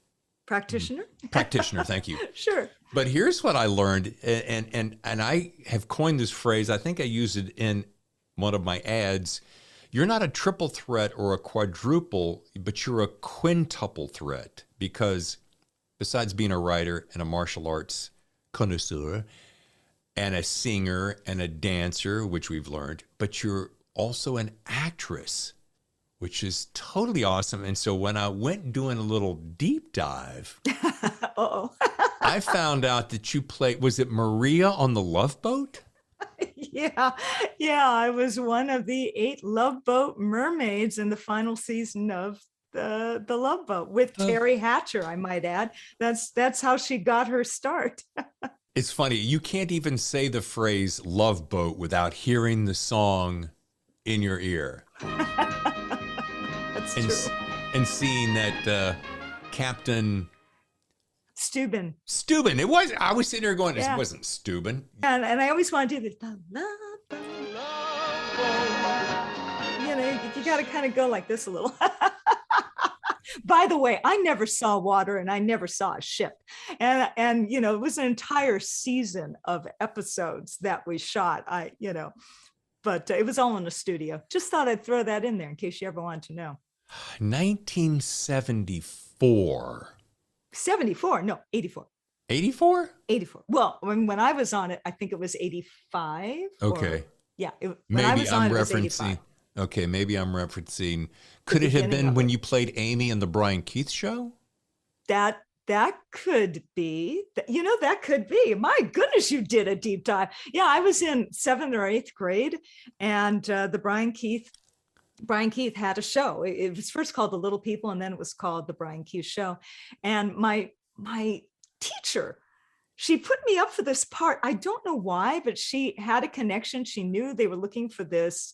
Practitioner? Practitioner, thank you. Sure. But here's what I learned, and I have coined this phrase. I think I used it in one of my ads. You're not a triple threat or a quadruple, but you're a quintuple threat, because besides being a writer and a martial arts connoisseur and a singer and a dancer, which we've learned, but you're also an actress, which is totally awesome. And so when I went doing a little deep dive, I found out that you played, was it Maria on the Love Boat? Yeah, I was one of the 8 Love Boat mermaids in the final season of the Love Boat with Terry Hatcher, I might add. That's how she got her start. It's funny, you can't even say the phrase Love Boat without hearing the song in your ear. That's true. And seeing that Captain Steuben. It was. I was sitting there going, Yeah. It wasn't Steuben. And I always want to do this. The Love Boat. You know, you got to kind of go like this a little. By the way, I never saw water and I never saw a ship. And you know, it was an entire season of episodes that we shot. But it was all in the studio. Just thought I'd throw that in there in case you ever wanted to know. 1974. 74? No, 84. 84? 84. Well, when I was on it, I think it was 85. Okay. Yeah. Maybe I'm referencing. Okay, maybe I'm referencing. Could it have been when you played Amy in the Brian Keith show? That could be. That could be. My goodness, you did a deep dive. Yeah, I was in 7th or 8th grade, and the Brian Keith had a show. It was first called The Little People, and then it was called The Brian Keith Show. And my teacher, she put me up for this part. I don't know why, but she had a connection. She knew they were looking for this,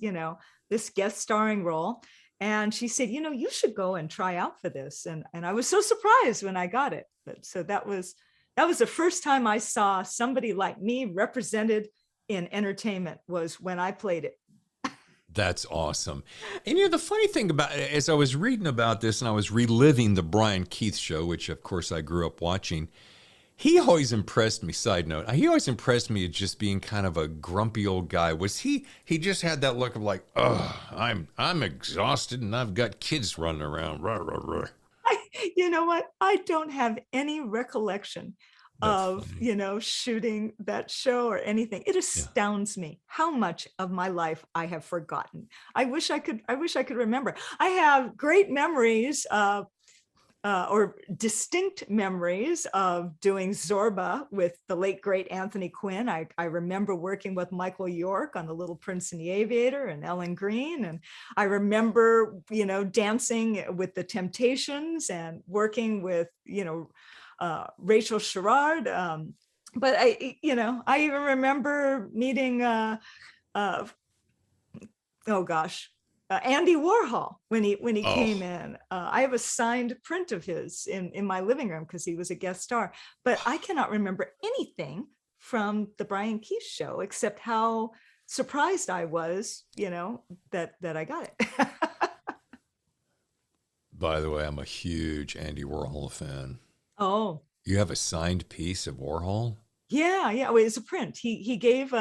this guest starring role. And she said, you should go and try out for this. And I was so surprised when I got it. So that was the first time I saw somebody like me represented in entertainment, was when I played it. That's awesome. And the funny thing about it, as I was reading about this and I was reliving the Brian Keith show, which of course I grew up watching, he always impressed me. Side note, he always impressed me as just being kind of a grumpy old guy. Was he just had that look of like, I'm exhausted and I've got kids running around. Rah, rah, rah. You know what? I don't have any recollection of shooting that show or anything. It astounds me how much of my life I have forgotten. I wish I could remember. I have great memories or distinct memories of doing Zorba with the late great Anthony Quinn. I remember working with Michael York on The Little Prince and the Aviator and Ellen Green, and I remember dancing with the Temptations and working with Rachel Sherrard. But I even remember meeting, Andy Warhol when he came in. I have a signed print of his in my living room because he was a guest star. But I cannot remember anything from the Brian Keith show except how surprised I was, that I got it. By the way, I'm a huge Andy Warhol fan. Oh. You have a signed piece of Warhol? Yeah. Well, it's a print. He gave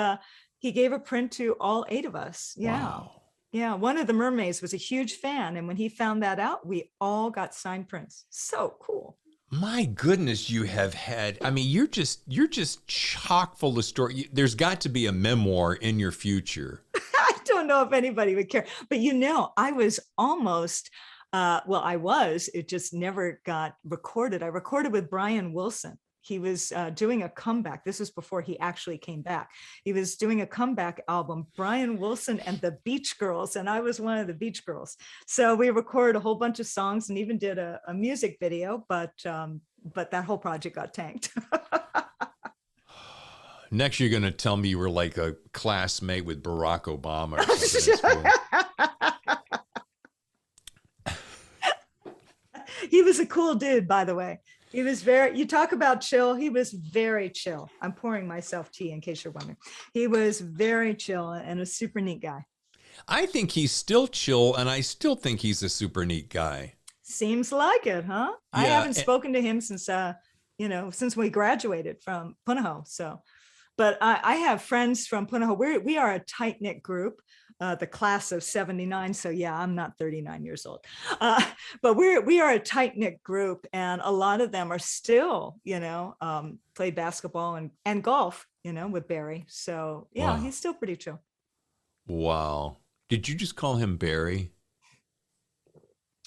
He gave a print to all 8 of us. Yeah. Wow. Yeah. One of the mermaids was a huge fan. And when he found that out, we all got signed prints. So cool. My goodness, you have had, I mean, you're just chock full of story. There's got to be a memoir in your future. I don't know if anybody would care, but I was almost, it just never got recorded. I recorded with Brian Wilson. He was doing a comeback. This was before he actually came back. He was doing a comeback album, Brian Wilson and the Beach Girls, and I was one of the Beach Girls. So we recorded a whole bunch of songs and even did a music video, but that whole project got tanked. Next, you're going to tell me you were like a classmate with Barack Obama or something. He was a cool dude, by the way. He was you talk about chill. He was very chill. I'm pouring myself tea in case you're wondering. He was very chill and a super neat guy. I think he's still chill, and I still think he's a super neat guy. Seems like it, huh? Yeah, I haven't spoken to him since we graduated from Punahou. So, but I have friends from Punahou. We are a tight-knit group. The class of 79. So yeah, I'm not 39 years old, but we are a tight knit group, and a lot of them are still, play basketball and golf, with Barry. So yeah, wow. He's still pretty chill. Wow. Did you just call him Barry?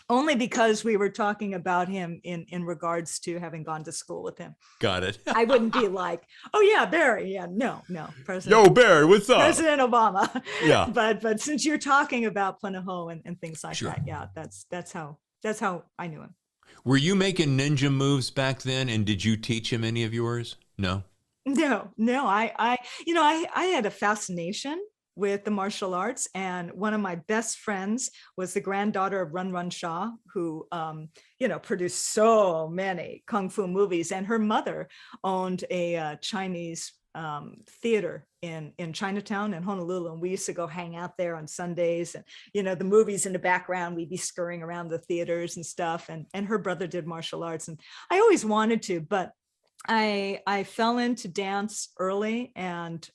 Only because we were talking about him in regards to having gone to school with him. Got it. I wouldn't be like, oh yeah, Barry. Yeah, no. Yo, Barry, what's up? President Obama. Yeah. But since you're talking about Punahou and things like sure. that, yeah, that's how I knew him. Were you making ninja moves back then, and did you teach him any of yours? No. No. I had a fascination with the martial arts, and one of my best friends was the granddaughter of Run Run Shaw, who produced so many kung fu movies, and her mother owned a Chinese theater in Chinatown in Honolulu, and we used to go hang out there on Sundays, and the movies in the background, we'd be scurrying around the theaters and stuff, and her brother did martial arts, and I always wanted to, but I fell into dance early, and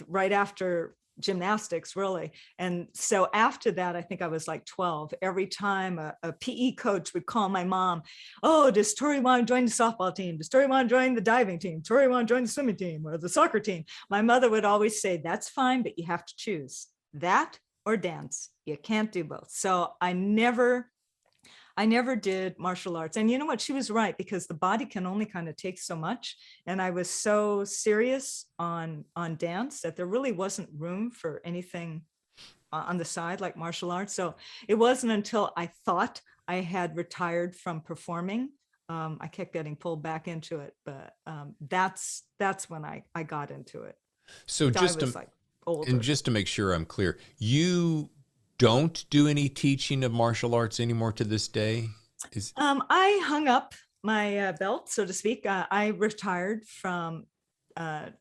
right after gymnastics, really. And so after that, I think I was like 12. Every time a PE coach would call my mom, oh, does Tori want to join the softball team? Does Tori want to join the diving team? Tori want to join the swimming team or the soccer team? My mother would always say, that's fine, but you have to choose that or dance. You can't do both. So I never did martial arts. And you know what? She was right, because the body can only kind of take so much. And I was so serious on dance that there really wasn't room for anything on the side like martial arts. So it wasn't until I thought I had retired from performing, I kept getting pulled back into it. But that's when I got into it. So just to make sure I'm clear, you don't do any teaching of martial arts anymore to this day? I hung up my belt, so to speak. I retired from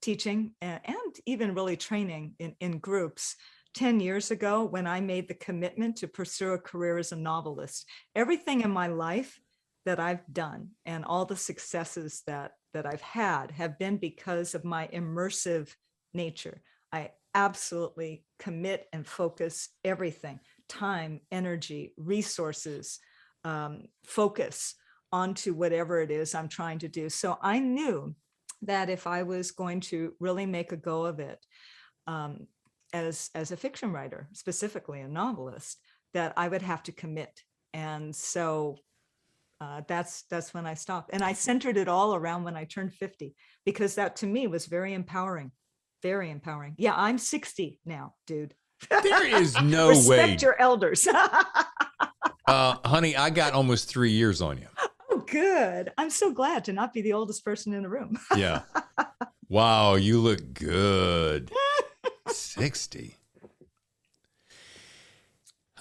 teaching and even really training in groups 10 years ago when I made the commitment to pursue a career as a novelist. Everything in my life that I've done and all the successes that I've had have been because of my immersive nature. I absolutely commit and focus everything, time, energy, resources, focus onto whatever it is I'm trying to do. So I knew that if I was going to really make a go of it, as a fiction writer, specifically a novelist, that I would have to commit. And so that's when I stopped. And I centered it all around when I turned 50, because that to me was very empowering. Very empowering. Yeah, I'm 60 now, dude. There is no Respect way. Respect your elders. Honey, I got almost 3 years on you. Oh, good. I'm so glad to not be the oldest person in the room. Yeah. Wow, you look good. 60.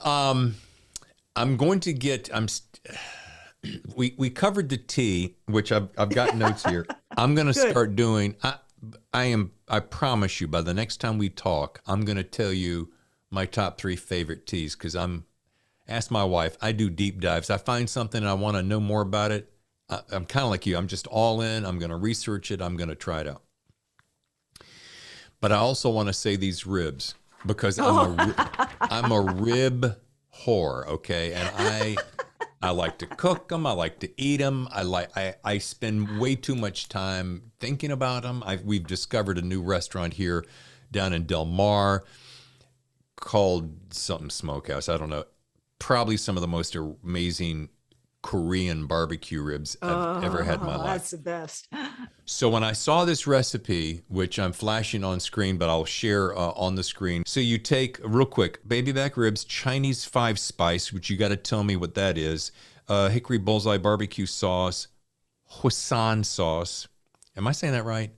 I'm going to get, we covered the tea, which I've got notes here. I'm going to start doing, I promise you, by the next time we talk, I'm going to tell you my top 3 favorite teas, because ask my wife, I do deep dives. I find something and I want to know more about it. I'm kind of like you. I'm just all in. I'm going to research it. I'm going to try it out. But I also want to say these ribs because Oh. I'm a rib whore, okay? And I like to cook them. I like to eat them. I spend way too much time thinking about them. We've discovered a new restaurant here down in Del Mar called something Smokehouse. I don't know. Probably some of the most amazing Korean barbecue ribs I've ever had in my life. That's the best. So when I saw this recipe, which I'm flashing on screen, but I'll share on the screen. So you take, real quick, baby back ribs, Chinese 5-spice, which you got to tell me what that is, hickory bullseye barbecue sauce, Hoisin sauce. Am I saying that right?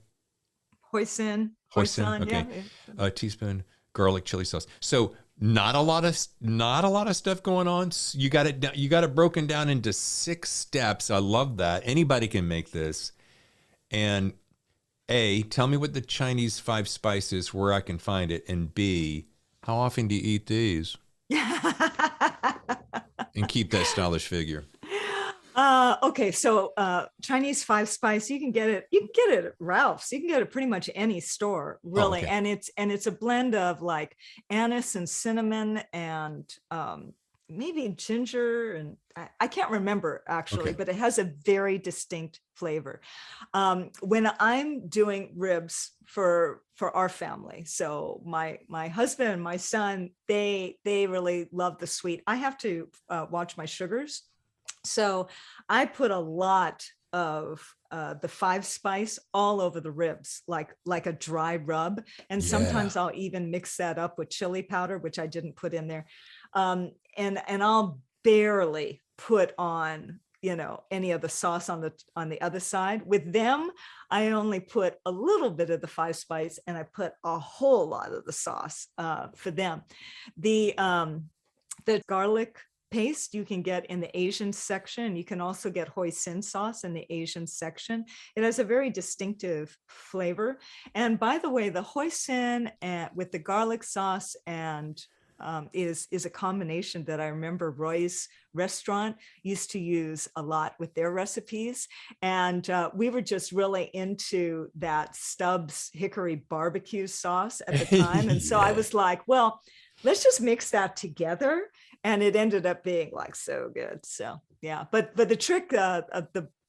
Hoisin. Hoisin, okay. Yeah. A teaspoon garlic chili sauce. So not a lot of stuff going on. You got it broken down into 6 steps. I love that. Anybody can make this. And A, tell me what the Chinese 5-spice is, where I can find it. And B, how often do you eat these? And keep that stylish figure. Okay, so Chinese 5-spice, you can get it at Ralph's. You can get it pretty much any store, really. Oh, okay. And it's a blend of like anise and cinnamon and maybe ginger, and I can't remember actually, Okay. but it has a very distinct flavor. When I'm doing ribs for our family, so my husband and my son, they really love the sweet. I have to watch my sugars. So I put a lot of the 5-spice all over the ribs, like a dry rub. And sometimes I'll even mix that up with chili powder, which I didn't put in there. And I'll barely put on, any of the sauce on the other side. With them, I only put a little bit of the 5-spice and I put a whole lot of the sauce for them. The garlic paste you can get in the Asian section. You can also get hoisin sauce in the Asian section. It has a very distinctive flavor. And by the way, the hoisin with the garlic sauce and is a combination that I remember Roy's restaurant used to use a lot with their recipes. And we were just really into that Stubbs hickory barbecue sauce at the time. And so I was like, well, let's just mix that together. And it ended up being like so good. So yeah, but the trick of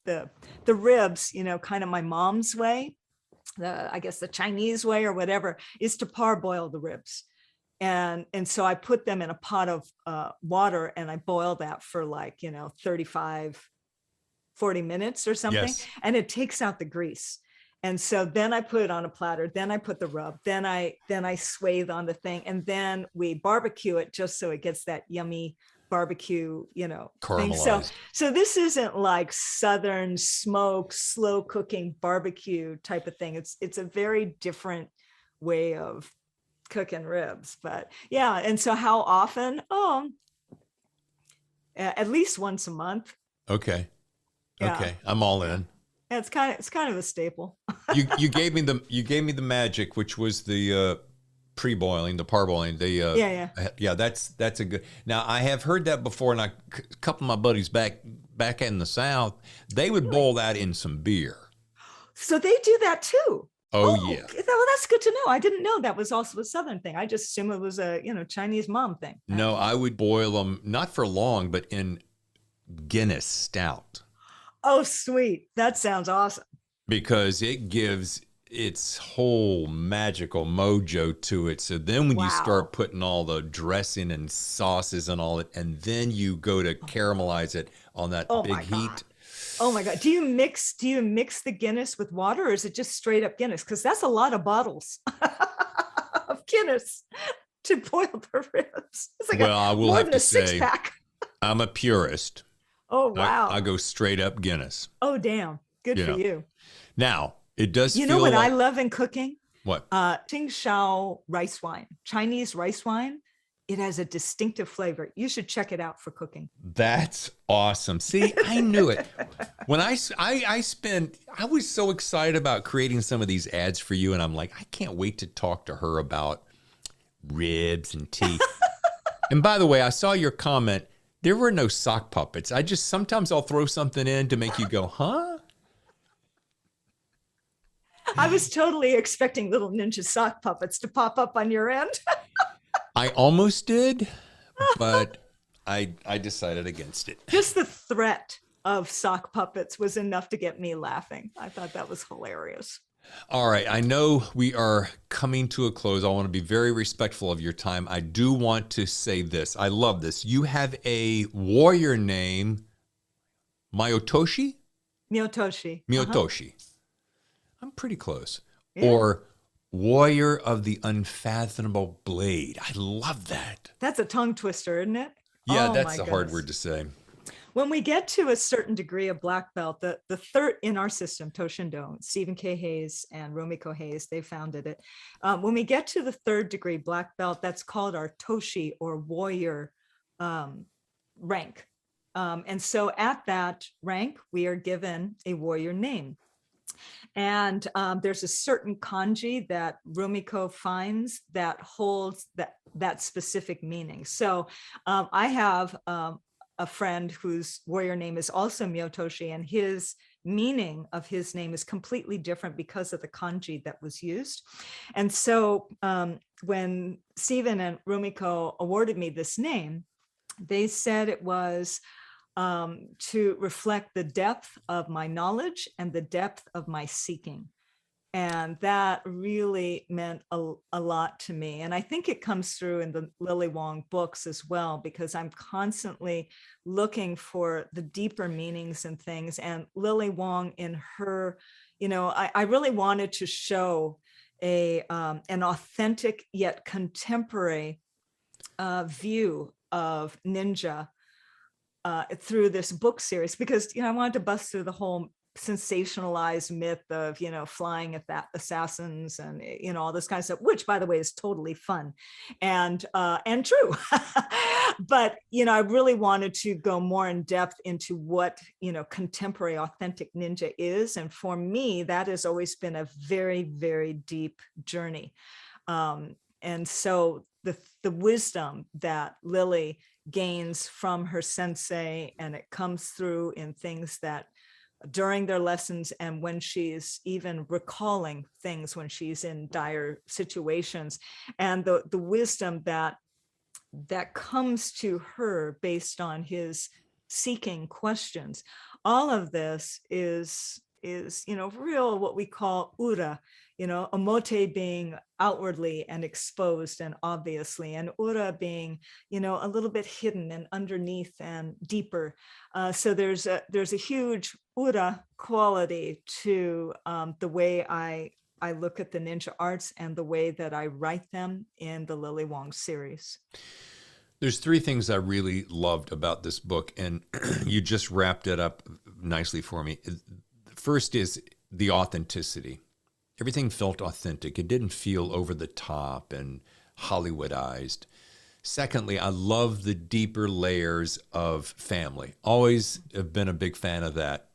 the ribs, kind of my mom's way, I guess the Chinese way or whatever, is to parboil the ribs. And so I put them in a pot of water and I boil that for 35, 40 minutes or something. Yes. And it takes out the grease. And so then I put it on a platter, then I put the rub, then I swathe on the thing, and then we barbecue it just so it gets that yummy barbecue, thing. So this isn't like Southern smoke, slow cooking barbecue type of thing. It's a very different way of cooking ribs, but yeah. And so how often? At least once a month. Okay. Yeah. Okay. I'm all in. Yeah, it's kind of a staple. You gave me the magic, which was the pre-boiling, the parboiling. Yeah. That's a good. Now I have heard that before, and a couple of my buddies back in the South, they would boil that in some beer. So they do that too. Oh yeah. Well, that's good to know. I didn't know that was also a Southern thing. I just assumed it was a Chinese mom thing. No, I would boil them not for long, but in Guinness stout. Oh, sweet. That sounds awesome. Because it gives its whole magical mojo to it. So then when you start putting all the dressing and sauces and all it, and then you go to caramelize it on that big heat. Oh my God. Do you mix the Guinness with water, or is it just straight up Guinness? Because that's a lot of bottles of Guinness to boil the ribs. It's like I will have to say, 6-pack. I'm a purist. Oh, wow. I go straight up Guinness. Oh, damn. Good for you. Now, it does You know what I love in cooking? What? Qingshao rice wine, Chinese rice wine. It has a distinctive flavor. You should check it out for cooking. That's awesome. See, I knew it. When I was so excited about creating some of these ads for you, and I'm like, I can't wait to talk to her about ribs and tea. And by the way, I saw your comment. There were no sock puppets. Sometimes I'll throw something in to make you go, huh? I was totally expecting little ninja sock puppets to pop up on your end. I almost did, but I decided against it. Just the threat of sock puppets was enough to get me laughing. I thought that was hilarious. All right. I know we are coming to a close. I want to be very respectful of your time. I do want to say this. I love this. You have a warrior name, Miyotoshi? Miyotoshi. Miyotoshi. I'm pretty close. Yeah. Or Warrior of the Unfathomable Blade. I love that. That's a tongue twister, isn't it? Yeah, Oh, that's my a hard goodness. word to say. When we get to a certain degree of black belt, the third in our system, Toshindo, Stephen K. Hayes and Romiko Hayes, they founded it. When we get to the third degree black belt, that's called our Toshi or warrior rank. And so at that rank, we are given a warrior name. And there's a certain kanji that Rumiko finds that holds that specific meaning. So I have a friend whose warrior name is also Miyotoshi, and his meaning of his name is completely different because of the kanji that was used. And so when Stephen and Rumiko awarded me this name, they said it was to reflect the depth of my knowledge and the depth of my seeking. And that really meant a lot to me. And I think it comes through in the Lily Wong books as well, because I'm constantly looking for the deeper meanings and things. And Lily Wong in her, I really wanted to show an authentic yet contemporary view of ninja through this book series, because I wanted to bust through the whole sensationalized myth of flying assassins and all this kind of stuff, which by the way is totally fun and true. But I really wanted to go more in depth into what contemporary authentic ninja is, and for me that has always been a very, very deep journey. And so the wisdom that Lily gains from her sensei, and it comes through in things that during their lessons, and when she's even recalling things when she's in dire situations, and the wisdom that comes to her based on his seeking questions. All of this is real, what we call ura, omote being outwardly and exposed and obviously, and ura being, a little bit hidden and underneath and deeper. So there's a huge ura quality to the way I look at the ninja arts and the way that I write them in the Lily Wong series. There's three things I really loved about this book, and you just wrapped it up nicely for me. First is the authenticity. Everything felt authentic. It didn't feel over the top and Hollywoodized. Secondly, I love the deeper layers of family. Always have been a big fan of that.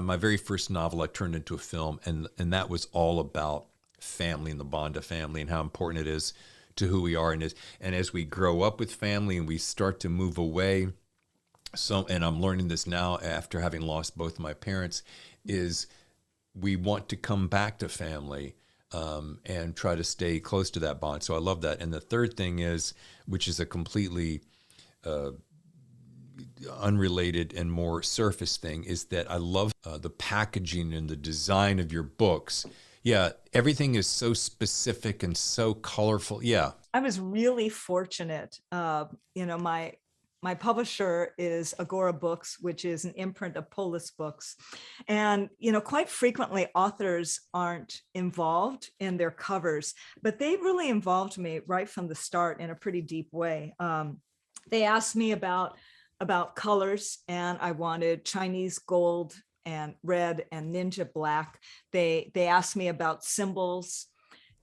My very first novel I turned into a film, and that was all about family and the bond of family and how important it is to who we are. And as we grow up with family and we start to move away, and I'm learning this now after having lost both my parents, is we want to come back to family and try to stay close to that bond. So I love that. And the third thing is, which is a completely unrelated and more surface thing, is that I love the packaging and the design of your books. Yeah, everything is so specific and so colorful. Yeah. I was really fortunate. My publisher is Agora Books, which is an imprint of Polis Books. And, quite frequently authors aren't involved in their covers, but they really involved me right from the start in a pretty deep way. They asked me about colors, and I wanted Chinese gold and red and ninja black. They asked me about symbols,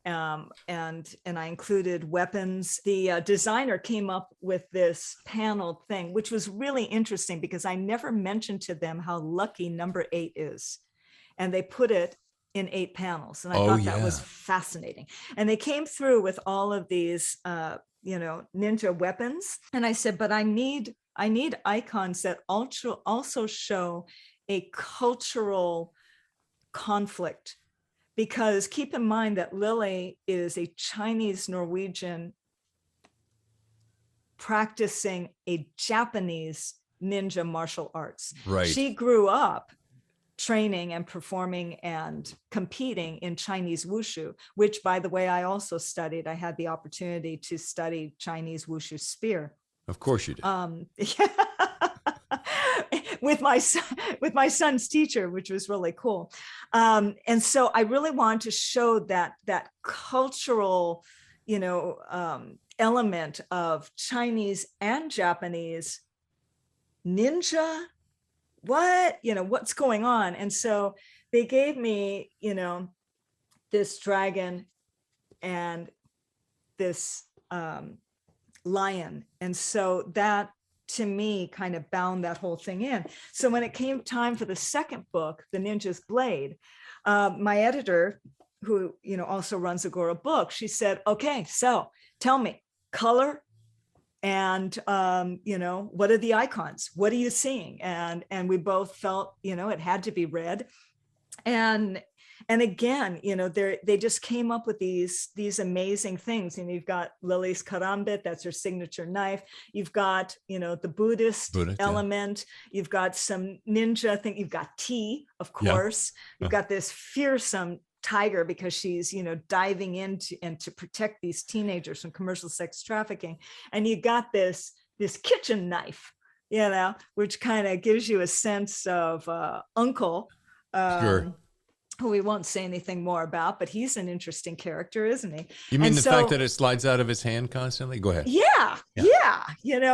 and I included weapons. The designer came up with this paneled thing, which was really interesting because I never mentioned to them how lucky number 8 is, and they put it in 8 panels, and I thought that was fascinating. And they came through with all of these ninja weapons, and I said, but I need icons that also show a cultural conflict, because keep in mind that Lily is a Chinese Norwegian practicing a Japanese ninja martial arts. Right. She grew up training and performing and competing in Chinese wushu, which, by the way, I also studied. I had the opportunity to study Chinese wushu spear. Of course you did. With my son's teacher, which was really cool. And so I really wanted to show that cultural, element of Chinese and Japanese ninja. What's going on? And so they gave me, this dragon and this lion. And so that, to me, kind of bound that whole thing in. So when it came time for the second book, The Ninja's Blade, my editor, who, also runs Agora Book, she said, okay, so tell me color and, what are the icons? What are you seeing? And we both felt, it had to be red. And again, they just came up with these amazing things. And you've got Lily's karambit, that's her signature knife. You've got, the Buddhist element. Yeah. You've got some ninja thing. You've got tea, of course. Yeah. You've got this fearsome tiger because she's, diving into and to protect these teenagers from commercial sex trafficking. And you got this kitchen knife, which kind of gives you a sense of uncle. Sure. Who we won't say anything more about, but he's an interesting character, isn't he? You mean the fact that it slides out of his hand constantly? Go ahead. Yeah.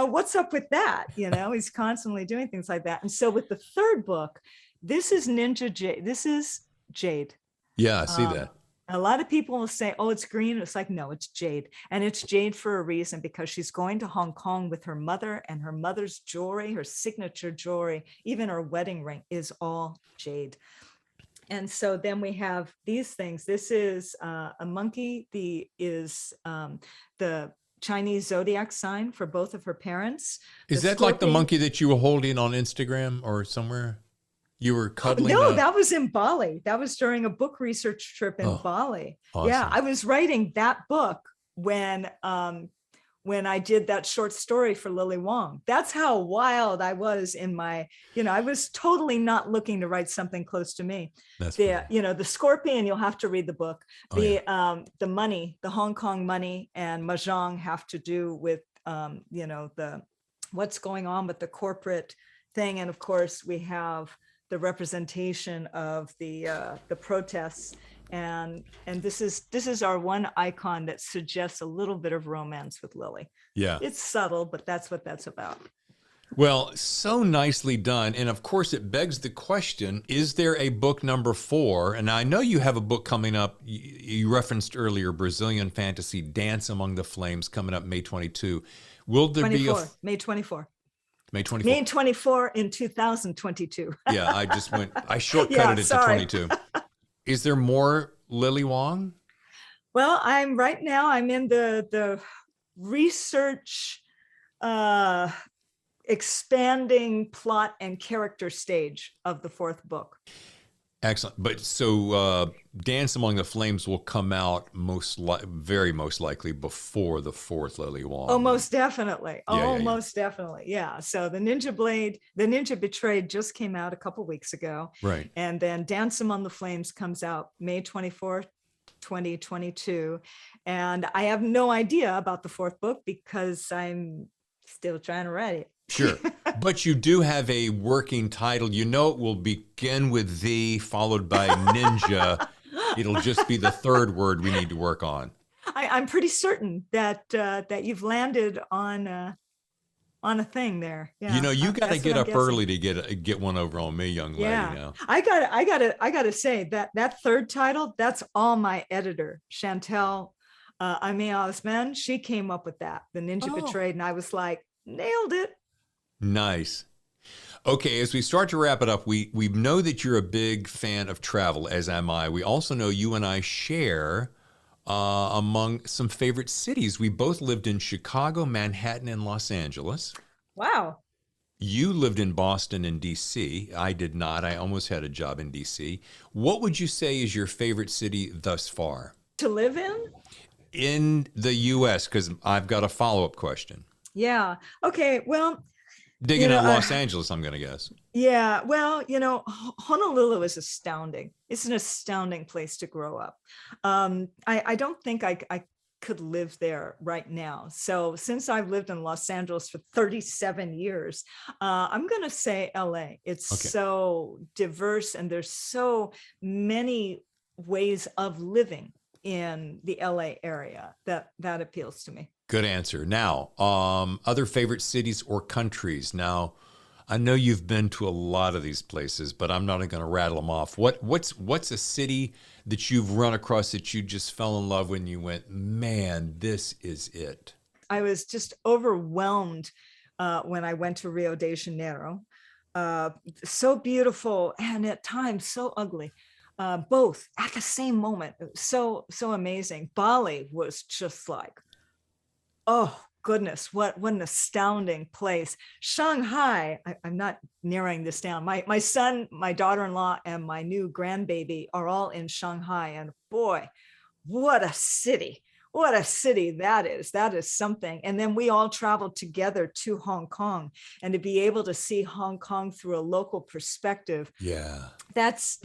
What's up with that? He's constantly doing things like that. And so with the third book, this is Ninja Jade. This is Jade. Yeah, I see that. A lot of people will say, oh, it's green. It's like, no, it's Jade. And it's Jade for a reason, because she's going to Hong Kong with her mother, and her mother's jewelry, her signature jewelry, even her wedding ring, is all Jade. And so then we have these things. This is a monkey. The Chinese zodiac sign for both of her parents. Is that like the monkey that you were holding on Instagram or somewhere? You were cuddling? No, that was in Bali. That was during a book research trip in Bali. Awesome. Yeah, I was writing that book when I did that short story for Lily Wong. That's how wild I was in my, I was totally not looking to write something close to me. That's the scorpion, you'll have to read the book. The money, the Hong Kong money and mahjong have to do with, what's going on with the corporate thing. And of course we have the representation of the protests. And this is our one icon that suggests a little bit of romance with Lily. Yeah. It's subtle, but that's what that's about. Well, so nicely done. And of course, it begs the question, is there a book number 4? And I know you have a book coming up. You referenced earlier Brazilian fantasy Dance Among the Flames coming up May 22. Will there be May 24. May 24. May 24 in 2022. Yeah, I shortcutted it to 22. Is there more Lily Wong? Well, I'm in the research, expanding plot and character stage of the 4th book. Excellent. But so Dance Among the Flames will come out most likely before the 4th Lily Wong. Oh, most definitely. Most definitely. Yeah. So the Ninja Betrayed just came out a couple weeks ago. Right. And then Dance Among the Flames comes out May 24th, 2022. And I have no idea about the 4th book because I'm still trying to write it. Sure. But you do have a working title. It will begin with the, followed by ninja. It'll just be the 3rd word we need to work on. I'm pretty certain that you've landed on a thing there. Yeah. You got to get up early to get one over on me, young lady. Now. I gotta say that 3rd title, that's all my editor, Chantel Osman. She came up with that, The Ninja Betrayed, and I was like, nailed it. Nice. Okay, as we start to wrap it up, we know that you're a big fan of travel, as am I. We also know you and I share among some favorite cities. We both lived in Chicago, Manhattan, and Los Angeles. Wow. You lived in Boston and DC. I did not. I almost had a job in DC. What would you say is your favorite city thus far To live in? in the US? Because I've got a follow-up question. Yeah. Okay. Well, you Digging know, at Los Angeles, I'm going to guess. yeah. Well, Honolulu is astounding. It's an astounding place to grow up. I don't think I could live there right now. So since I've lived in Los Angeles for 37 years, I'm going to say LA. It's Okay. so diverse and there's so many ways of living in the LA area that appeals to me. Good answer. Now, other favorite cities or countries. Now, I know you've been to a lot of these places, but I'm not going to rattle them off. What's a city that you've run across that you just fell in love with and you went, man, this is it? I was just overwhelmed when I went to Rio de Janeiro. So beautiful and at times so ugly, both at the same moment. So amazing. Bali was just like, oh goodness, what an astounding place. Shanghai, I'm not narrowing this down. My son, my daughter-in-law, and my new grandbaby are all in Shanghai. And boy, what a city. What a city that is. That is something. And then we all traveled together to Hong Kong, and to be able to see Hong Kong through a local perspective. Yeah. That's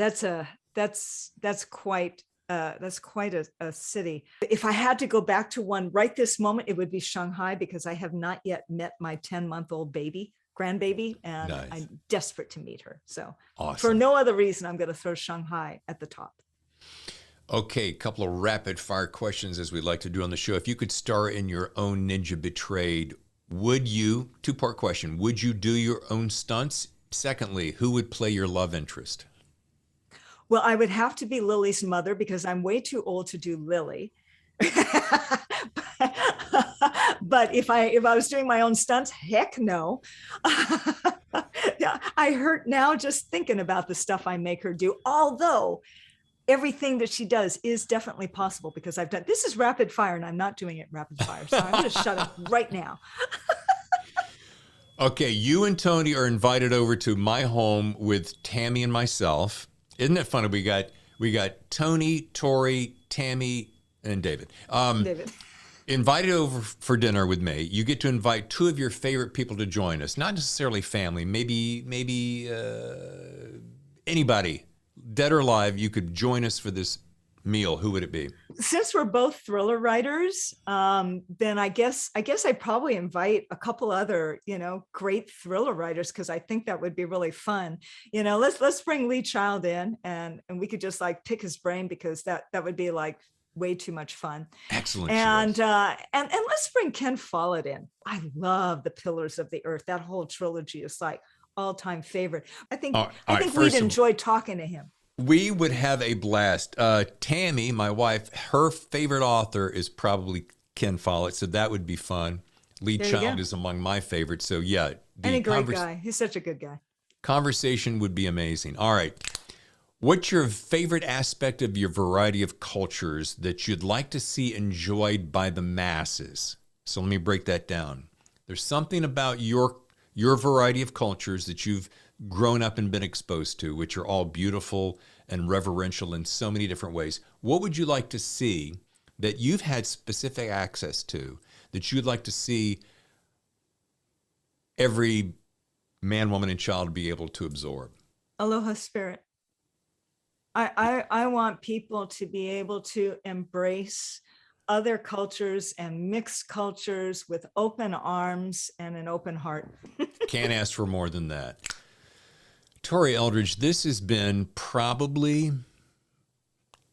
quite a city. If I had to go back to one right this moment, it would be Shanghai, because I have not yet met my 10-month-old grandbaby, and Nice. I'm desperate to meet her. So Awesome. for no other reason, I'm going to throw Shanghai at the top. Okay, a couple of rapid fire questions as we like to do on the show. If you could star in your own Ninja Betrayed, would you, two-part question, would you do your own stunts? Secondly, who would play your love interest? Well, I would have to be Lily's mother, because I'm way too old to do Lily. But if I was doing my own stunts, heck no. Yeah, I hurt now just thinking about the stuff I make her do. Although everything that she does is definitely possible, because I've done, this is rapid fire and I'm not doing it rapid fire. So I'm going to shut up right now. Okay, you and Tony are invited over to my home with Tammy and myself. Isn't it funny? We got Tony, Tori, Tammy, and David. David. Invited over for dinner with me. You get to invite two of your favorite people to join us. Not necessarily family, maybe anybody, dead or alive. You could join us for this meal. Who would it be? Since we're both thriller writers, then I guess I'd probably invite a couple other, great thriller writers, because I think that would be really fun. Let's bring Lee Child in, and we could just like pick his brain, because that would be like way too much fun. Excellent. And let's bring Ken Follett in. I love The Pillars of the Earth. That whole trilogy is like all-time favorite. I think we'd enjoy talking to him. We would have a blast. Tammy, my wife, her favorite author is probably Ken Follett, so that would be fun. Lee Child is among my favorites, so yeah. And a great guy. He's such a good guy. Conversation would be amazing. All right. What's your favorite aspect of your variety of cultures that you'd like to see enjoyed by the masses? So let me break that down. There's something about your variety of cultures that you've grown up and been exposed to, which are all beautiful and reverential in so many different ways. What would you like to see that you've had specific access to, that you'd like to see every man, woman, and child be able to absorb? Aloha spirit. I want people to be able to embrace other cultures and mixed cultures with open arms and an open heart. Can't ask for more than that. Tori Eldridge, this has been probably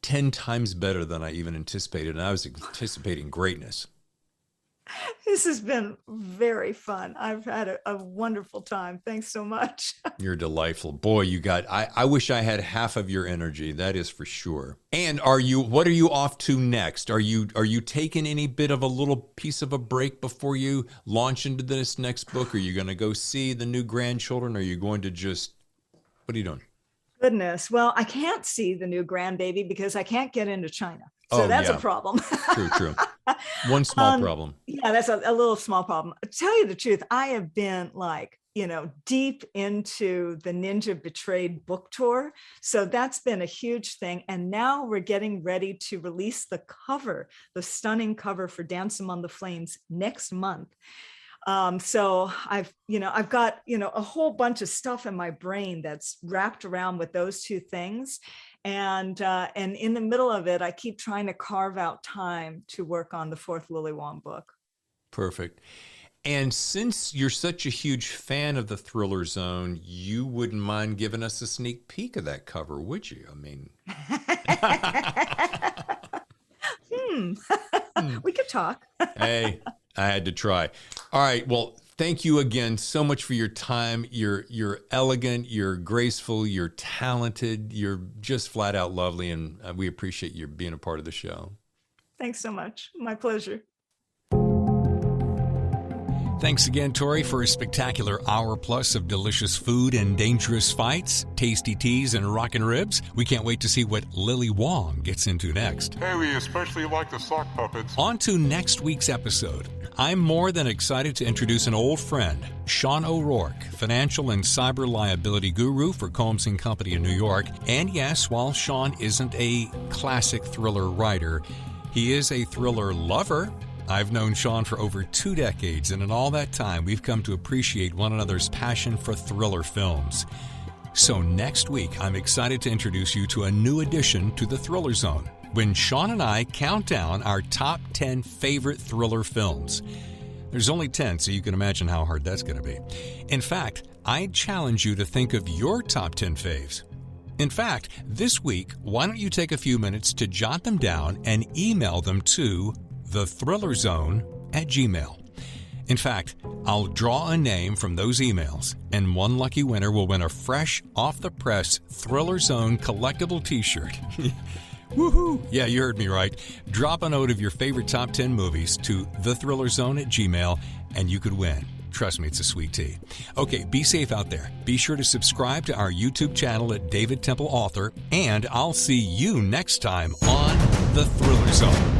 10 times better than I even anticipated, and I was anticipating greatness. This has been very fun. I've had a wonderful time. Thanks so much. You're delightful. Boy, I wish I had half of your energy. That is for sure. And what are you off to next? Are you taking any bit of a little piece of a break before you launch into this next book? Are you going to go see the new grandchildren? Are you going to what are you doing? Goodness. Well, I can't see the new grandbaby because I can't get into China. So that's a problem. True. One small problem. Yeah, that's a little small problem. To tell you the truth, I have been like, deep into the Ninja Betrayed book tour. So that's been a huge thing. And now we're getting ready to release the cover, the stunning cover for Dance Among the Flames next month. So I've got, a whole bunch of stuff in my brain that's wrapped around with those two things. And in the middle of it, I keep trying to carve out time to work on the fourth Lily Wong book. Perfect. And since you're such a huge fan of the Thriller Zone, you wouldn't mind giving us a sneak peek of that cover, would you? I mean, we could talk. Hey, I had to try. All right. Well, thank you again so much for your time. You're elegant, you're graceful, you're talented, you're just flat out lovely, and we appreciate you being a part of the show. Thanks so much. My pleasure. Thanks again, Tori, for a spectacular hour plus of delicious food and dangerous fights, tasty teas, and rockin' ribs. We can't wait to see what Lily Wong gets into next. Hey, we especially like the sock puppets. On to next week's episode. I'm more than excited to introduce an old friend, Sean O'Rourke, financial and cyber liability guru for Combs & Company in New York. And yes, while Sean isn't a classic thriller writer, he is a thriller lover. I've known Sean for over 2 decades, and in all that time, we've come to appreciate one another's passion for thriller films. So next week, I'm excited to introduce you to a new addition to the Thriller Zone, when Sean and I count down our top 10 favorite thriller films. There's only 10, so you can imagine how hard that's going to be. In fact, I challenge you to think of your top 10 faves. In fact, this week, why don't you take a few minutes to jot them down and email them to thethrillerzone@gmail.com. In fact, I'll draw a name from those emails, and one lucky winner will win a fresh, off-the-press Thriller Zone collectible t-shirt. Woohoo! Yeah, you heard me right. Drop a note of your favorite top 10 movies to thethrillerzone@gmail.com, and you could win. Trust me, it's a sweet tea. Okay, be safe out there. Be sure to subscribe to our YouTube channel at David Temple Author, and I'll see you next time on The Thriller Zone.